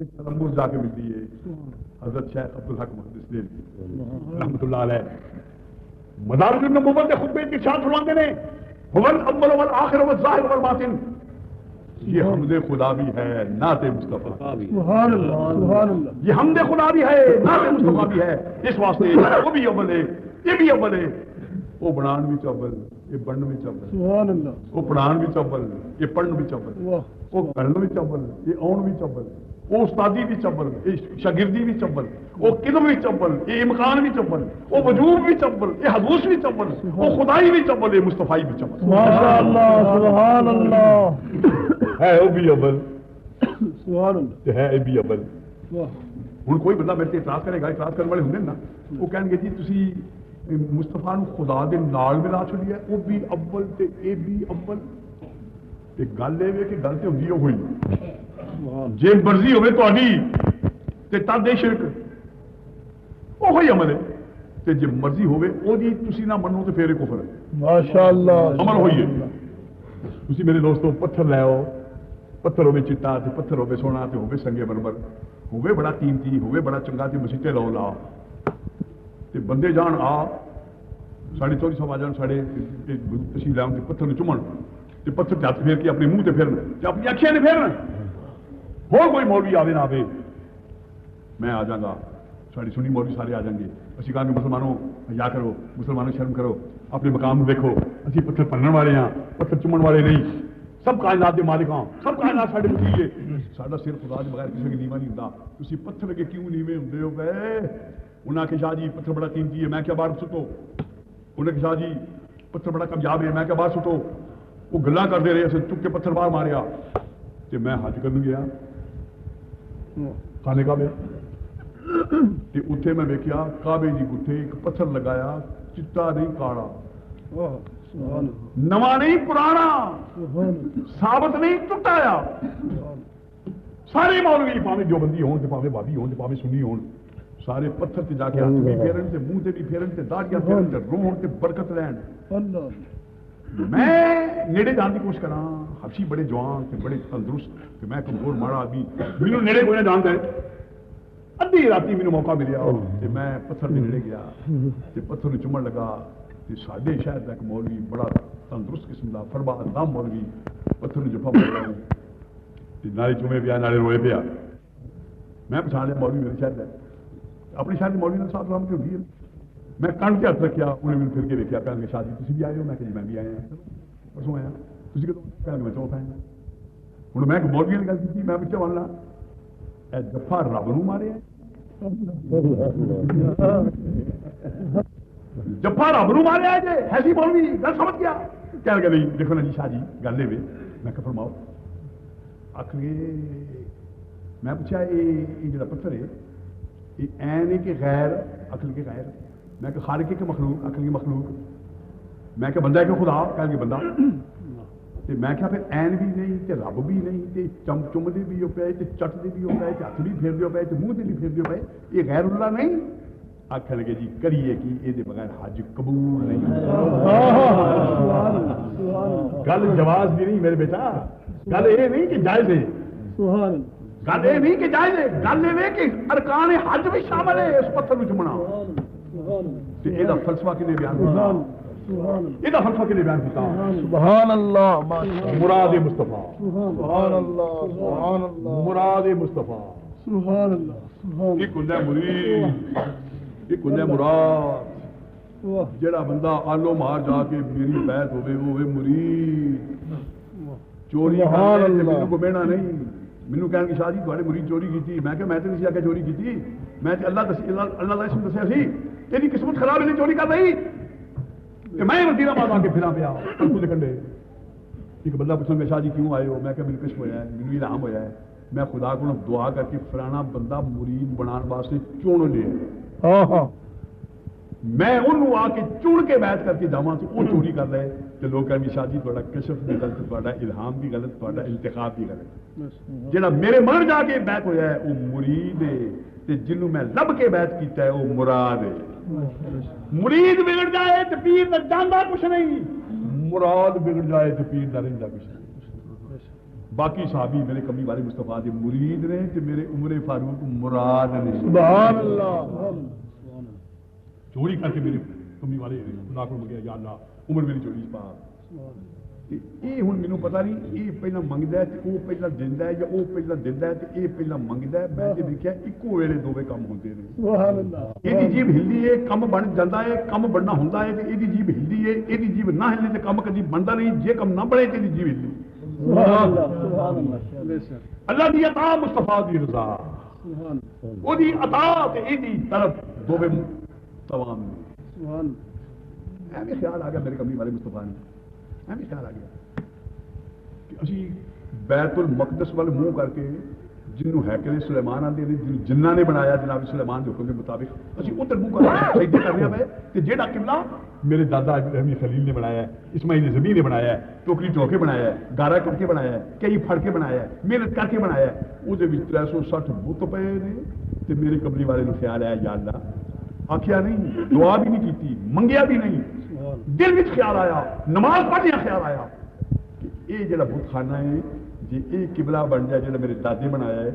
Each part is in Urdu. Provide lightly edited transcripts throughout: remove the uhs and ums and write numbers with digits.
تلمبس جا کے ملتی ہے حضرت شیخ عبدالحق محدث دہلوی رحمۃ اللہ علیہ مدارج النبوت کے خطبے کے ارشاد فرماتے ہیں هو الاول والآخر والظاہر والباطن، یہ حمد خدا بھی ہے نعت مصطفیٰ، سبحان اللہ سبحان اللہ، یہ حمد خدا بھی ہے نعت مصطفیٰ بھی ہے، اس واسطے وہ بھی اول ہے یہ بھی اول ہے، وہ بنان بھی چاول یہ بنن بھی چاول، سبحان اللہ، وہ پڑھان بھی چاول یہ پڑھن بھی چاول، وہ کرن بھی چاول یہ آن بھی چاول، وہ استادی بھی چاول یہ شاگردی بھی چاول، وہ قدم بھی چاول یہ امکان بھی چاول، وہ وجوب بھی چاول یہ حدوث بھی چاول، وہ خدائی بھی چاول یہ مصطفائی بھی چاول، ماشاء اللہ سبحان اللہ، ہے وہ بھی اول سبحان اللہ، ہے یہ بھی اول۔ واہ، ہوں کوئی بندہ میرے سے اعتراض کرے گا، اعتراض کرنے والے ہوں نا، وہ کہیں گے جی تسی مصطفیٰ نو خدا دے نال ملا چھڑیا وہ بھی اول تے اے بھی اول، تے گل یہ کہ گل تے ہوندی ہوئی جے مرضی ہوے تہاڈی تے تد اے شرک وہی عمل ہے، تے جے مرضی ہوے او دی تسی نہ منو تے پھر اے کفر ہے، ماشاء اللہ، عمل ہوئی ہے۔ تسی میرے دوستو پتھر لے آؤ، پتھر ہوے چٹا تے پتھر ہوے سونا تے ہوے سنگے مرمر ہوے بڑا قیمتی ہوے بڑا چنگا تے مسیتے لاؤ لا تے بندے جان آ 450 آ جان ساڑے تشریف لے پتھر نو چومن تے پتھر تے ہاتھ پھیر کے اپنے منہ تے پھرن تے اپنی اکھیاں نے پھرن، ہو کوئی مولوی آوے نہ آوے میں آ جاؤں گا، ساری سنی مولوی سارے آ جائیں گے، اسی کہا کہ مسلمانوں حیا کرو، مسلمانوں شرم کرو، اپنے مقام کو دیکھو، اسی پتھر پڑھنے والے ہیں پتھر چومن والے نہیں، سب کائنات دے مالک ہاں، سب کائنات ساڈے وکیل ہے، ساڈا سر خدا دے بغیر کسی نیواں نہیں ہوندا، تسی پتھر کے کیوں نیویں ہوندے ہو گئے؟ انہاں کہ شاہ جی پتھر بڑا قیمتی ہے، میں کیا باہر سٹو، انہیں کہ شاہ جی پتھر بڑا کامیاب ہے، میں کیا باہر سٹو، وہ گلاں کرتے رہے، اسے چک کے پتھر باہر ماریا، تے میں حج کرن گیا خانے کعبے تے اتھے میں ویکھیا کعبے دی گٹھے ایک پتھر لگایا چٹا نہیں کاڑا، واہ، سبحان اللہ، نواں نہیں پرانا، سبحان اللہ، ثابت نہیں ٹوٹایا، سارے مولوی پاویں دیوبندی ہون تے پاویں بابی ہون تے پاویں سنی ہون، سارے پتھر تے جا کے ہاتھ بھی پھیرن تے منہ تے بھی پھیرن تے داڑیاں پھیرن تے رون تے برکت لین۔ اللہ، میں نیڑے جان کی کوشش کراں، حبشی بڑے جوان تے بڑے تندرست تے میں کمزور ماڑا آدمی، مینوں نیڑے کوئی نہ جاندا ہے، ادھی راتی مینوں موقع ملیا تے میں پتھر دے نیڑے گیا تے پتھر نوں چومن لگا تے ساڈے شہر دا ایک مولوی بڑا تندرست قسم دا فربا اللہ مولوی پتھر نوں جفا مار رہا تے نالے چومے پیا نالے روئے پیا، میں پچھان لیا مولوی میرے شہر دا اپنے شہر کے مولوی نے صاحب رحمت ہوتی ہے، میں کن کے ہاتھ رکھیا، انہیں مجھے پھر کے دیکھا، کہنے کہ شاہ جی تسی بھی آئے ہو، میں کہ جی میں بھی آیا ہوں، پرسوں آیا، تسی کدوں؟ کہنے کہ میں چوتھ آیا ہوں، میں مولوی نے گل کی میں پچھے بننا اے جفا رب نو مارے جفا رب نو مارے جی ایسی مولوی گل سمجھ گیا، کہنے کہ نہیں دیکھو نا جی شاہ جی گل یہ میں کہ فرماؤ، آخ میں پوچھا یہ جڑا پتھر ہے یہ این ہے کہ غیر؟ عقل کے غیر؟ میں کہ خالق کے مخلوق؟ عقل کی مخلوق؟ میں کہ بندہ ہے کہ خدا؟ کہہ کہ بندہ، تے میں کیا پھر این بھی نہیں تے رب بھی نہیں تے چمدے بھی ہو پے تے چٹدے بھی ہو پے تے ہاتھ بھی پھیر دیو پے تے منہ تے بھی پھیر دیو پے، یہ غیر اللہ نہیں؟ آخر لگے جی کریے کہ یہ بغیر حج قبول نہیں، گل جواز بھی نہیں میرے بیٹا، گل یہ نہیں کہ جائز ہے، گل یہ نہیں کہ جائز ہے، گل یہ کہ ارکان حج بھی شامل ہے اس پتھر میں چومنا، یہ فلسفہ کنے بیان کیتا، یہ فلسفہ کنے بیان کیتا، سبحان اللہ، مراد مصطفیٰ، سبحان اللہ، سبحان اللہ، مراد مصطفیٰ، سبحان اللہ، سبحان ایک ہوندا ہے مرید، ایک ہوندا ہے مراد، اللہ، جڑا بندہ آلو مار جا کے میری بیعت ہوئے مرید، چوری کرے مینوں کو بہنا نہیں، مینوں کہن کہ شاہ جی تواڈے مرید چوری کیتی، میں کہ میں تے نہیں آ کے چوری کیتی، میں تے اللہ دا اسم دسیا سی، تیری قسمت خراب ہے چوری کر رہی کہ میں مدینہ آباد آ کے پھراں پیا کلکو دے کنڈے، ایک بندہ پوچھن گا شاہ جی کیوں آئے ہو، میں کہ مینوں کشف ہویا ہے، مینوں الہام ہویا ہے، میں خدا کو دعا کر کے فلانا بندہ مرید بنان واسطے چون لیا، میں انہوں آ کے چن کے بیعت کر کے جاواں تو وہ چوری کر رہے تے لوگ کہیں شاہ جی تہاڈا کشف بھی غلط، تہاڈا الہام بھی غلط، تہاڈا انتخاب بھی غلط، جڑا میرے من جا کے بیعت ہویا ہے وہ مرید ہے تے جنوں میں لب کے بیعت کیتا ہے وہ مراد ہے، مرید بگڑ جائے تو پیر نہ جاندا کچھ نہیں، مراد بگڑ جائے تو پیر نہ رہندا کچھ نہیں، باقی صحابی میرے کملی والے مصطفیٰ کے مرید نے تے میرے عمر فاروق مراد نے سبحان اللہ چوری کر کے میرے کملی والے خدا کو منگیا یا اللہ عمر میری چوری پا یہ ہوں مینوں پتا نہیں یہ پہلا منگتا ہے وہ پہلا دینا ہے یا وہ پہلا دینا ہے تو یہ پہلا منگتا ہے میں جو دیکھا ایکو ویلے دوویں کام ہوتے ہیں سبحان اللہ یہ جیب ہلدی ہے کم بن جاتا ہے کم بننا ہوتا ہے یہ جیب ہلدی ہے یہ جیب نہ ہلے تو کم کدی بنتا نہیں جے کم نہ بنے تو جیب ہلدی سبحان اللہ سبحان اللہ اللہ دی عطا مصطفیٰ دی رضا سبحان وہ دی عطا تے ایدی طرف دوویں تمام سبحان ایویں خیال آ گیا میرے کملی والے مصطفیٰ نے ایویں خیال آ گیا کہ اسی بیت المقدس وال منہ کر کے جنوں ہیکل سلیمان آتے ہیں جنوں جنہ نے بنایا جناب سلیمان کے حکم کے مطابق اسی ادھر منہ کر کے سجدے کرنے پے تے جیڑا قبلہ میرے دادا ابراہیم خلیل نے بنایا ہے اسماعیل زبی نے بنایا ہے ٹوکری ٹو کے بنایا ہے گارا کر کے بنایا ہے کئی پھڑ کے بنایا ہے محنت کر کے بنایا ہے وہ 360 بت پے نے تے میرے کملی والے نوں خیال آیا یا اللہ آخیا نہیں دعا بھی نہیں کی منگیا بھی نہیں دل وچ خیال آیا نماز پڑھنے خیال آیا کہ یہ جڑا بت خانہ ہے جی یہ قبلہ بن جائے جڑا میرے دادے بنایا ہے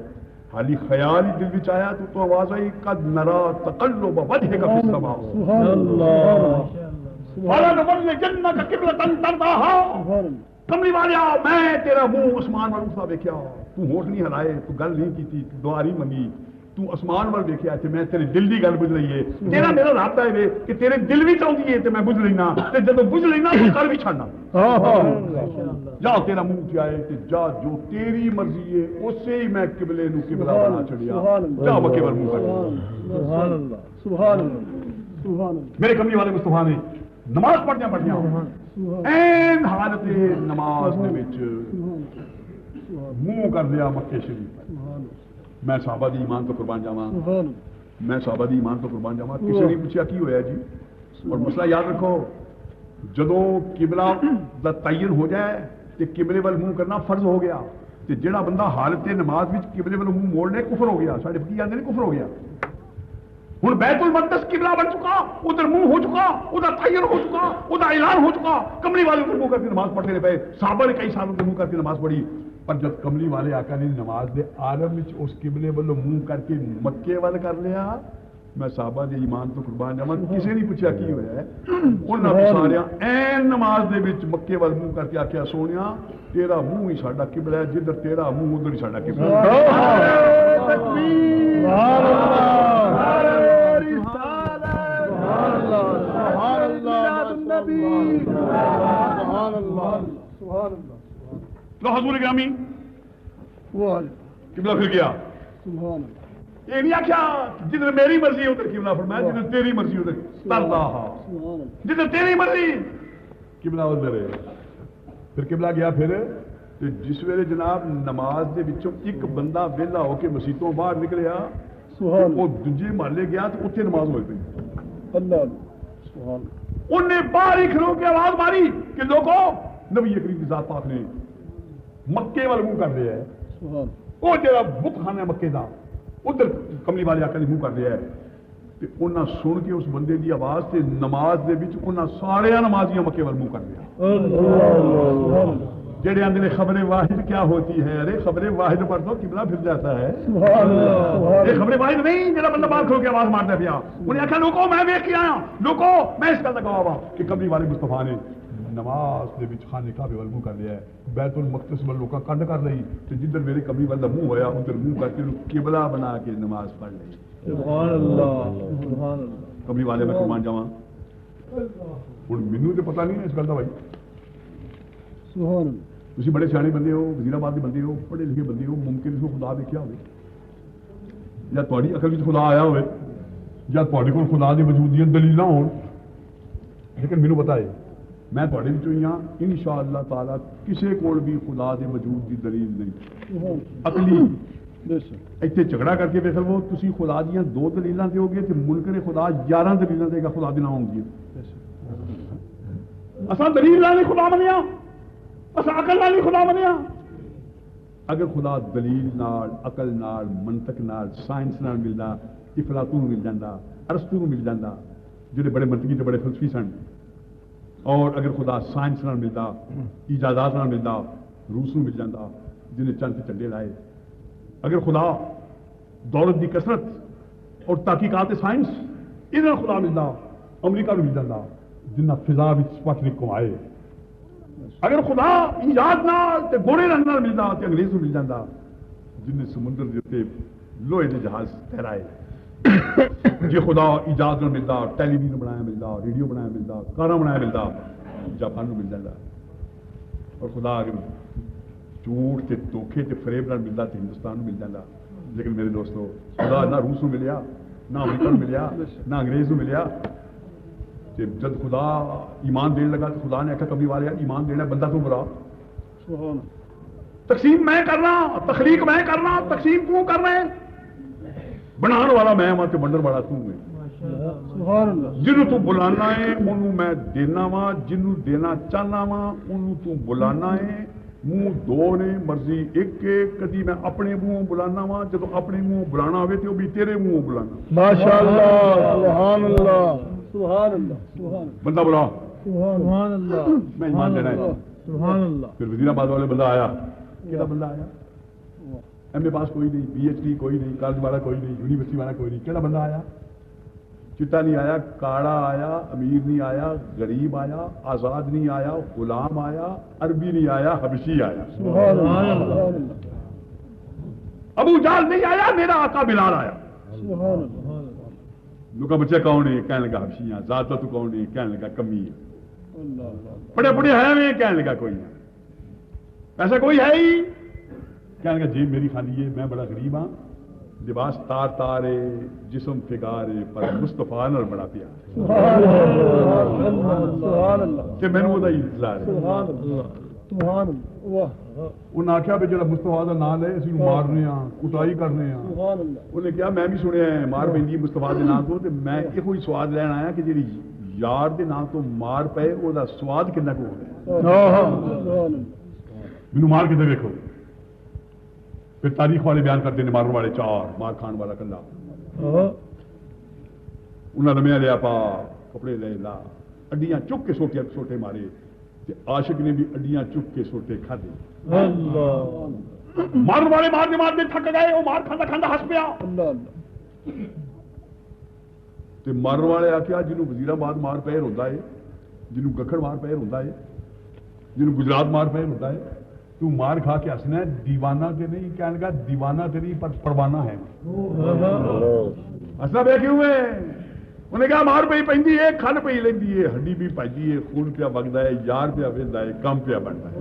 حالی خیال ہی دل وچ آیا تو آواز آئی قد نرا تقلب وجهك في السماء سبحان اللہ والا نبل جنت قبلۃ ترضاها کملی والیا میں تیرا منہ آسمان وال اٹھا ویکھیا تو ہوٹ نہیں ہلائے تو گل نہیں کیتی دعا نہیں منگی تو آسمان وال ویکھیا تے میں تیرے دل دی گل بجھ رہی ہے تیرا میرا رابطہ ہے کہ تیرے دل وچ آندی ہے تے میں بجھ لینا تے جدوں بجھ لینا تو کر بھی چھڑنا جا تیرا منہ کیا ہے کہ جا جو تیری مرضی ہے اسے ہی میں قبلے نو قبلہ بنا چھڑیا جا مکے وال منہ کر سبحان اللہ سبحان اللہ سبحان اللہ میرے کملی والے مصطفیٰ نے نماز پڑھیا این حالت نماز دے وچ منہ کر لیا مکے شریف میں صحابہ دی ایمان تو قربان جاواں میں صحابہ دی ایمان تو قربان جاواں کسی نے پوچھا کی ہویا جی اور مسئلہ یاد رکھو جدوں قبلہ دا تعین ہو جائے تے قبلے وال منہ کرنا فرض ہو گیا تے جڑا بندہ حالت نماز وچ قبلے وال منہ موڑ لے کفر ہو گیا ساڈے فقیہ کہندے نے کفر ہو گیا ہوں بیت المقدس قبلہ بن چکا ادھر منہ ہو چکا ادھر تعین ہو چکا ادھر اعلان ہو چکا کملی والے ادھر منہ کر کے نماز پڑھتے رہے صحابہ نے کئی سالوں سے منہ کر کے نماز پڑھی پر جب کملی والے آقا نے نماز دے عالم وچ اس قبلے والوں منہ کر کے مکے وال کر لیا میں صحابہ دے ایمان تو قربان جاواں کسی نے پوچھا کی ہویا ہے انہاں سارے این نماز دے وچ مکے وال منہ کر کے آکھیا سونیا تیرا منہ ہی ساڈا قبلہ ہے جدھر تیرا منہ ادھر ہی ساڈا قبلہ ہے تکبیر لو حضور گرامی قبلہ پھر گیا یہ نہیں آخیا جدھر میری مرضی ادھر قبلہ فرمایا جدھر تیری مرضی ادھر ترضاہا جدھر تیری مرضی قبلہ ادھر ہے پھر قبلہ گیا پھر جس ویلے جناب نماز دے وچوں ایک بندہ ویلا ہو کے مسیتوں باہر نکلیا وہ دوجے محلے گیا تو اتنے نماز ہوئی پئی اللہ انہیں باہر ہی کھلو کے آواز ماری کہ لوگوں نبی کریم کی ذات پاک نے مکے وال منہ کر دیا ہے وہ جڑا بت خانہ مکے دا ادھر کملی والے آقا نے منہ کر دیا ہے تے انہاں سن کے اس بندے دی آواز تے نماز دے وچ انہاں سارے نمازیاں مکے وال منہ کر دیا جڑے آندے نے خبر واحد کیا ہوتی ہے ارے خبر واحد پر تو قبلہ پھر جاتا ہے یہ خبر واحد نہیں جڑا بندہ باہر کھلو کے آواز مارتا پیا انہیں آخیا لوگوں میں ویکھ کے آیا لوگوں میں اس گل کا گواہ ہاں کہ کملی والے مصطفیٰ نے نماز دے وچ خانے کعبے وال منہ کر لیا ہے بیت المقدس وال لوکاں کنڈ کر لئی تے جدھر میرے کملی والا منہ ہویا ادھر منہ کر کے قبلہ بنا کے نماز پڑھ لئی سبحان اللہ سبحان اللہ کملی والے میں قربان جاواں ہن مینوں تے پتہ نہیں اس گل دا بھائی سبحان اللہ تسی بڑے سیانے بندے ہو وزیر آباد کے بندے ہو پڑھے لکھے بندے ہو ممکن اس کو خدا دیکھا ہوئے یا تہاڈی عقل وچ خدا آیا ہوئے یا تہاڈے کول خدا دی موجودگی دلیلاں ہون لیکن مینوں پتہ ہے میں تہاڈے وچوں ہی ہاں انشاءاللہ تعالی کسے کول بھی خدا دے وجود دی دلیل نہیں عقلی اتنے جھگڑا کر کے ویکھ لو تسی خدا دیاں 2 دلیلاں دیو گے تے منکر خدا 11 دلیلاں دے گا خدا دی نہ ہوں گی اساں دلیل نال خدا منیا اساں عقل نال خدا منیا اگر خدا دلیل نال عقل نال منطق نال سائنس نال ملدا افلاطون مل جاندا ارسطو مل جاندا جڑے بڑے منطقی تے بڑے فلسفی سن اور اگر خدا سائنس نال ملدا ایجادات نال ملدا روس نو مل جاندا جنہیں چند چنڈے لائے. اگر خدا دولت دی کثرت اور تحقیقات سائنس ادھر خدا ملتا امریکہ میں مل جاتا جنہ فضا سپاٹنک کو آئے. اگر خدا ایجاد نہ تے گھوڑے رنگ نہ ملتا تے انگریز کو مل جاتا جن سمندر کے اتنے لوہے کے جہاز تیرائے. جی خدا ایجاد نہ ملتا ٹیلی ویژن بنایا ملتا ریڈیو بنایا ملتا کاراں بنایا ملتا جاپان کو مل جاتا. اور خدا اگر جھوٹ تے دھوکھے تے فریب نہ ملتا تے ہندوستان کو مل جاتا. لیکن میرے دوستو خدا نہ روس کو ملیا نہ امریکہ کو ملیا نہ انگریز کو ملیا. جب خدا ایمان دینے لگا تو خدا نے آخیا کبھی والے ایمان دینا بندہ تو برا. تقسیم میں کرنا تخلیق میں کرنا تقسیم تو کر رہے بنان والا میں وا بنڈن والا تو جنوں تو بلانا ہے انہوں میں دینا وا جنوں دینا چاہنا وا انہوں تو بلانا ہے. منہ دو نے مرضی ایک کدی میں اپنے منہ بلانا وا جب اپنے منہ بلانا ہوئے تو بھی تیرے منہ بلانا. ماشاءاللہ سبحان اللہ سبحان اللہ سبحان بندہ بلا سبحان اللہ میں ایمان دینا ہے. سبحان اللہ. پھر وزیر آباد والے بندہ آیا کہڑا بندہ آیا ایم اے پاس کوئی نہیں پی ایچ ڈی کوئی نہیں کالج والا کوئی نہیں یونیورسٹی والا کوئی نہیں. کہڑا بندہ آیا چٹا نہیں آیا کاڑا آیا امیر نہیں آیا غریب آیا آزاد نہیں آیا غلام آیا عربی نہیں آیا حبشی آیا. سبحان اللہ ابو جال نہیں آیا میرا آقا بلال آیا. سبحان اللہ. لوگ بچے کون ہے کہنے لگا حبشیاں ذات تو کون ہے کہنے لگا کمی ہے اللہ بڑے بڑے ہیں میں کہنے لگا کوئی ہے ایسا کوئی ہے ہی کہنے لگا جی میری خالی ہے میں بڑا غریب ہاں لباس تار تار ہے جسم فگار ہے پر مصطفیٰ نال بڑا پیار ہے. سبحان اللہ کہ میں نے وہ انتظار ہے. سبحان اللہ سبحان اللہ واہ انہیں آخیا بھی جڑا مصطفیٰ کا نام لے اسی مارنے ہاں کٹائی کرنے ہاں. سبحان اللہ. انہیں کہا میں بھی سنیا ہے مار پہ مصطفیٰ کے نام کو میں یہ کوئی سواد لین آیا کہ جی یار کے نام تو مار پے وہ سواد کنا کو ہو مینو مار کے دیکھو. پھر تاریخ والے بیان کرتے ہیں مارن والے چار مار کھان والا کلا انہیں رمیا لیا پا کپڑے لے لا اڈیاں چک کے سوٹے سوٹے مارے عاشق نے بھی اڈیاں چک کے سوٹے کھادے. مارن والے مارنے مارنے تھک گئے وہ مار کھانا کھانا ہس پیا. مارن والے آخیا جنہوں وزیر آباد مار پیر ہوتا ہے جنہوں گکھڑ مار پیر ہوتا ہے جنہوں گجرات مار پیر ہوتا ہے تو مار کھا کے ہسنا ہے دیوانہ تے نہیں کہنے لگا دیوانہ تے نہیں پر پروانہ ہے. ہسنا پہ کیوں ہے انہیں کہا مار پی پی ہے کھل پی لینی ہے ہڈی بھی پی ہے خون پیا وگتا ہے یار پیا وہدا ہے کم پیا بنتا ہے.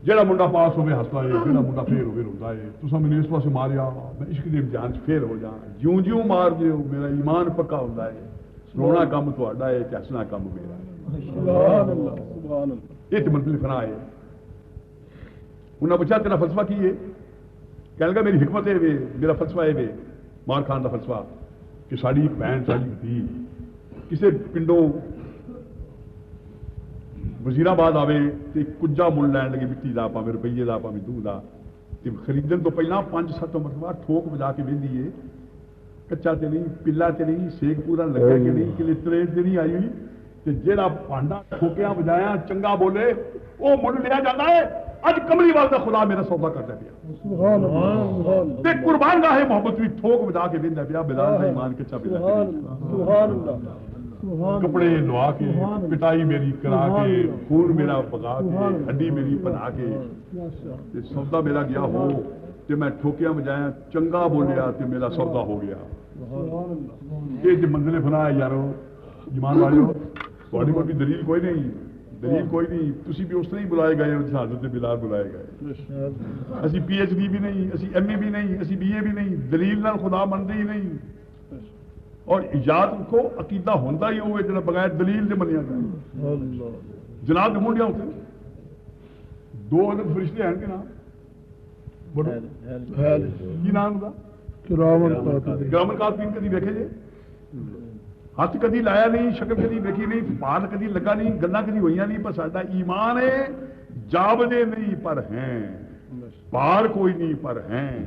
جہاں منڈا پاس ہوئے ہستا ہے جہاں منڈا فیل ہوئے روتا ہے تو میرے اس پاس ماریا میں عشق کے امتحان فیل ہو جا جوں جوں مار دیو میرا ایمان پکا ہوتا ہے رونا کم تا ہے کہ ہسنا کم میرا. یہ تو مطلب فنا ہے. انہیں پوچھا تیرا فلسفہ کی ہے کہنے لگا میری حکمت ہے میرا فلسفہ ہے مار کھان کا فلسفہ کہ ساری بہن ساری دھی کسی پنڈوں وزیر آباد آئے تو کجا مل لین لگے مٹی کا پاوے روپیے کا پاوے دودھ کا خریدن تو پہلے 5-7 مرتبہ ٹھوک بجا کے وہدی ہے کچا تے نہیں پلا تے نہیں سیک پورا لگا کہ نہیں کہ تریٹ تے نہیں آئی ہوئی کہ جہاں پانڈا ٹھوکیاں بجایا چنگا بولے وہ مڑ لیا جاتا ہے. اج کملی وال کا خدا میرا سودا کرتا پیا قربان گاہ محبت بھی ٹھوک بجا کے دینا پیا بلال کا ایمان کچا پیا کپڑے لوا کے پٹائی میری کرا کے خون میرا پگا کے ہڈی میری بنا کے سودا میرا گیا ہو تو میں ٹھوکیاں بجایا چنگا بولیا تو میرا سودا ہو گیا. یہ جو منزل فنا ہے یارو ایمان والو تھوڑی کوئی دلیل کوئی نہیں دلیل کوئی نہیں تسی بھی اس طرح ہی بلائے گئے حضرت بلال بلائے گئے. اسی پی ایچ ڈی بھی نہیں اسی ایم اے بھی نہیں اسی بی اے بھی نہیں دلیل نال خدا منتے ہی نہیں. اور یاد رکھو عقیدہ ہوتا ہی ہوئے جنہیں بغیر دلیل سے منیا جائے. جناب مونڈیا ہوتے 2 عدد فرشتے ہیں کہ نام کی نام کا کرامن کاتبین کدی ویکھے جے ہاتھ کدی لایا نہیں شکل کدی ویکھی نہیں پال کدی لگا نہیں گلا کدی ہوئی نہیں پر ساڈا ایمان ہے جابدے نہیں پر ہیں پار کوئی نہیں پر ہیں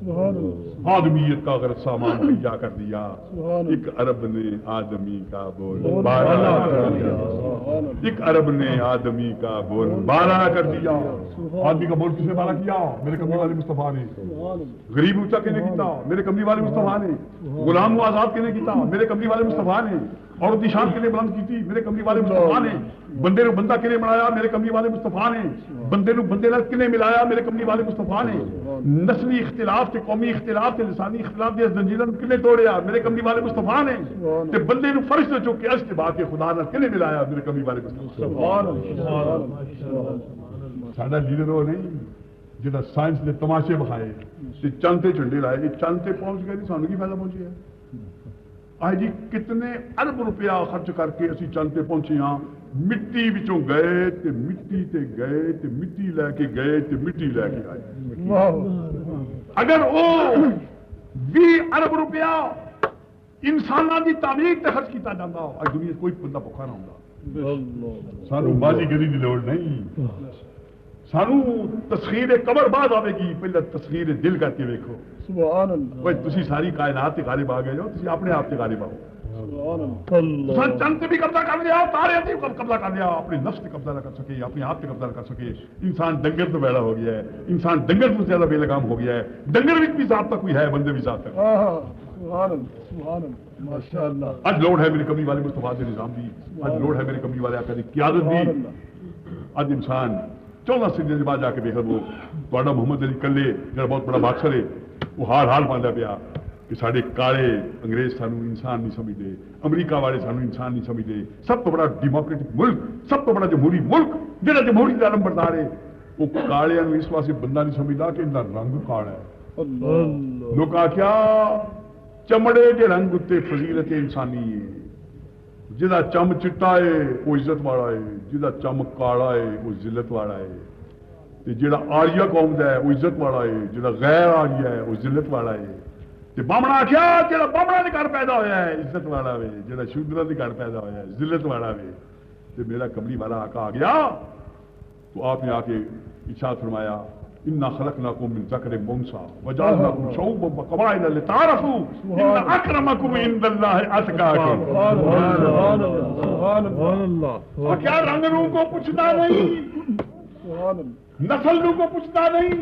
سبحان اللہ آدمیت کا غرض سامان مہیا کر دیا، سبحان ایک عرب نے آدمی کا بول بارہ کر دیا، ایک عرب نے آدمی کا بول بارہ کر دیا۔ آدمی کا بول کس نے بارہ کیا؟ میرے کملی والے مصطفیٰ نے۔ غریب اونچا کنے کیتا؟ میرے کملی والے مصطفیٰ نے۔ غلام کو آزاد کنے کیتا؟ میرے کملی والے مصطفیٰ نے۔ عورت کی شان کنے بلند کی تھی؟ میرے کملی والے مصطفیٰ نے۔ بندے نو بندہ کنے بنایا؟ میرے کملی والے مصطفیٰ نے۔ بندے نو بندے نال کنے ملایا؟ میرے کملی والے مصطفیٰ نے۔ نسلی اختلاف تے قومی اختلاف تے لسانی اختلاف دے زنجیراں کنے توڑیا؟ میرے کملی والے مصطفیٰ نے۔ تے بندے نو فرش تے چک کے اس کے بعد کے خدا نال کنے ملایا؟ میرے کملی والے مصطفیٰ۔ سبحان اللہ ساڈا لیڈر وہ نہیں جہاں سائنس نے تماشے بکھائے تے چند تے جھنڈے لائے، یہ چند تے پہنچ گئے، سانو کی فائدہ پہنچیا ہے؟ آج جی کتنے ارب روپیہ خرچ کر کے اسی چند تے پہنچے ہاں، مٹی وچوں گئے تے مٹی تے گئے تے مٹی لے کے گئے تے مٹی لے کے آئے۔ اگر وہ 20 ارب روپیہ انساناں دی تعمیر تے خرچ کیتا جاندہ، اج دنیا کوئی بندہ بھوکا نہ ہوندا۔ سانو بازی گری دی لوڑ نہیں، سانو تسخیر قبر بعد آئے گی، پہلے تسخیر دل کر کے ویکھو۔ سبحان اللہ بھائی تسی ساری کائنات تے غالب آ گئے ہو، تسی اپنے آپ تے غالب آؤ۔ سبحان اللہ تساں چند تے بھی قبضہ کر لیا، تارے تے بھی قبضہ کر لیا، اپنے نفس تے قبضہ نہ کر سکے، اپنے آپ تے قبضہ نہ کر سکے۔ انسان ڈنگر تو پیدا ہو گیا ہے، انسان ڈنگر تو زیادہ بے لگام ہو گیا ہے۔ ڈنگر وچ بھی ذات تک کوئی ہے، بندے بھی ذات تک۔ سبحان اللہ سبحان اللہ ماشاء اللہ اج لوڑ ہے میرے کملی والے مصطفیٰ دے نظام دی، اج لوڑ ہے میرے کملی والے آقا دی قیادت دی۔ اج انسان 14 سدیاں بعد جا کے دیکھ لو، تہاڈا محمد علی کلے جڑا بہت بڑا بادشاہ ہے، وہ حال پاندا پیا کہ سارے کالے انگریز سانو انسان نہیں سمجھتے، امریکہ والے سانو انسان نہیں سمجھتے۔ سب تو بڑا ڈیموکریٹک ملک، سب تو بڑا جمہوری ملک جہاں جمہوری کا علم بردار ہے، وہ کالیاں اس واسطے بندہ نہیں سمجھتا کہ ان کا رنگ کالا ہے۔ لوگ آخیا چمڑے کے رنگ اتنے فضیلت انسانی ہے، جہاں چم چٹا ہے وہ عزت والا ہے، جہاں چم کالا ہے وہ ذلت والا ہے، جہاں آریہ قوم کا ہے وہ عزت والا ہے، جہاں غیر آریہ ہے وہ ذلت والا ہے۔ بامنا آخیا جہاں بامنا کے گھر پیدا ہوا ہے عزت والا ہے، جہاں شودرا کے گھر پیدا ہوا ہے ذلت والا ہے۔ میرا کملی والا آقا آ گیا تو آپ نے آ کے ارشاد فرمایا اِنَّا خَلَقْنَاكُم مِّن ذَكَرٍ وَأُنثَىٰ وَجَعَلْنَاكُمْ شُعُوبًا وَقَبَائِلَ لِتَعَارَفُوا إِنَّ أَكْرَمَكُمْ عِندَ اللَّهِ أَتْقَاكُمْ۔ کیا رنگ روح کو پوچھتا نہیں، نسل روح کو پوچھتا نہیں،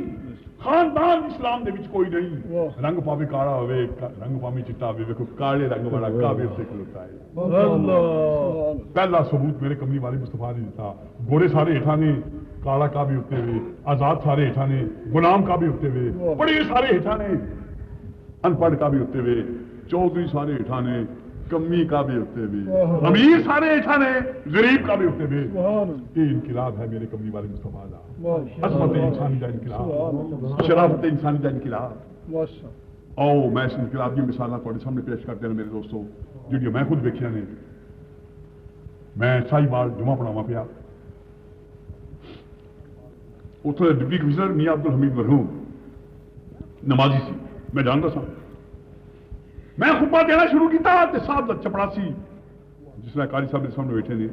خاندان اسلام دے وچ کوئی نہیں، رنگ پاوے کالا ہوئے رنگ پاوے چٹا ہوئے، ویکھو کالے رنگ والا کعبے تے کھلوتا ہے۔ پہلا ثبوت میرے کملی والے مصطفیٰ نے دیتا، گورے سارے ہٹھا نے، کالا کا بھی ہوتے ہوئے، آزاد سارے ہٹھا نے، غلام کا بھی ہوتے ہوئے، بڑے سارے ہٹھا نے، ان پڑھ کا بھی ہوتے ہوئے، چودھری سارے ہٹھا نے، کمی کا بھی ہوتے ہوئے، امیر سارے ہٹھا نے، غریب کا بھی ہوتے ہوئے۔ یہ انقلاب ہے میرے کملی والے مصطفیٰ کا، عظمت انسانی کا انقلاب، شرافت انسانی کا انقلاب۔ آؤ میں اس انقلاب کی مثال تھوڑے سامنے پیش کرتے ہیں میرے دوستو، جی میں خود دیکھیا نے۔ میں شاہی بال جمعہ پڑھاوا پیا، اتوں کے ڈپٹی کمشنر میاں عبد الحمید مرحوم نمازی سی، میں جانتا سا۔ میں خطبہ دینا شروع کیا تو صاحب کا چپڑاسی جس نے قاری صاحب میرے سامنے بیٹھے نے،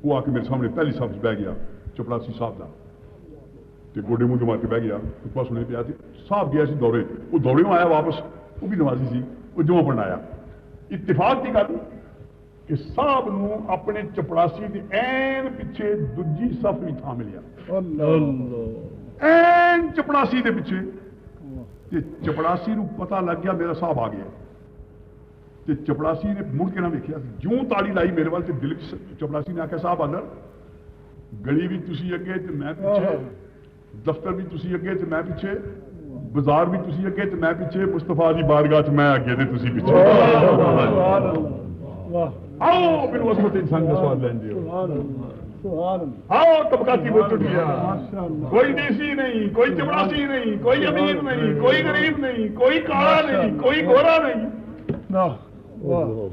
وہ آ کے میرے سامنے پہلی صاحب بہ گیا، چپڑاسی صاحب کا گوڈے منہ مار کے بہ گیا، خطبہ سنے پیا صاحب گیا سی دورے، وہ دورے میں آیا واپس، وہ بھی نمازی سی، وہ جمعہ پڑھنا آیا۔ اتفاق کی گل کہ صاحب نو اپنے چپڑاسی کے این پیچھے دوجی صف بھی تھا ملیا، این چپڑاسی کے پیچھے۔ چپڑاسی نو پتہ لگ گیا میرا صاحب آ گیا، تے چپڑاسی نے مڑ کے نہ ویکھیا، جوں تاڑی لائی میرے وال تے دل چپڑاسی نے آخیا صاحب اندر، گلی بھی تسی اگے تے میں پیچھے، دفتر بھی تسی اگے تے میں پیچھے، بازار بھی تسی اگے تے میں پیچھے، مصطفیٰ دی بارگاہ چ میں اگے تے تسی پیچھے۔ آؤ پھر عظمت انسان کا سوال لین دیو، آؤ طبقاتی وہ ٹوٹ گیا، کوئی دیسی نہیں، کوئی چپڑاسی نہیں، کوئی امیر نہیں، کوئی غریب نہیں، کوئی کالا نہیں، کوئی گورا نہیں۔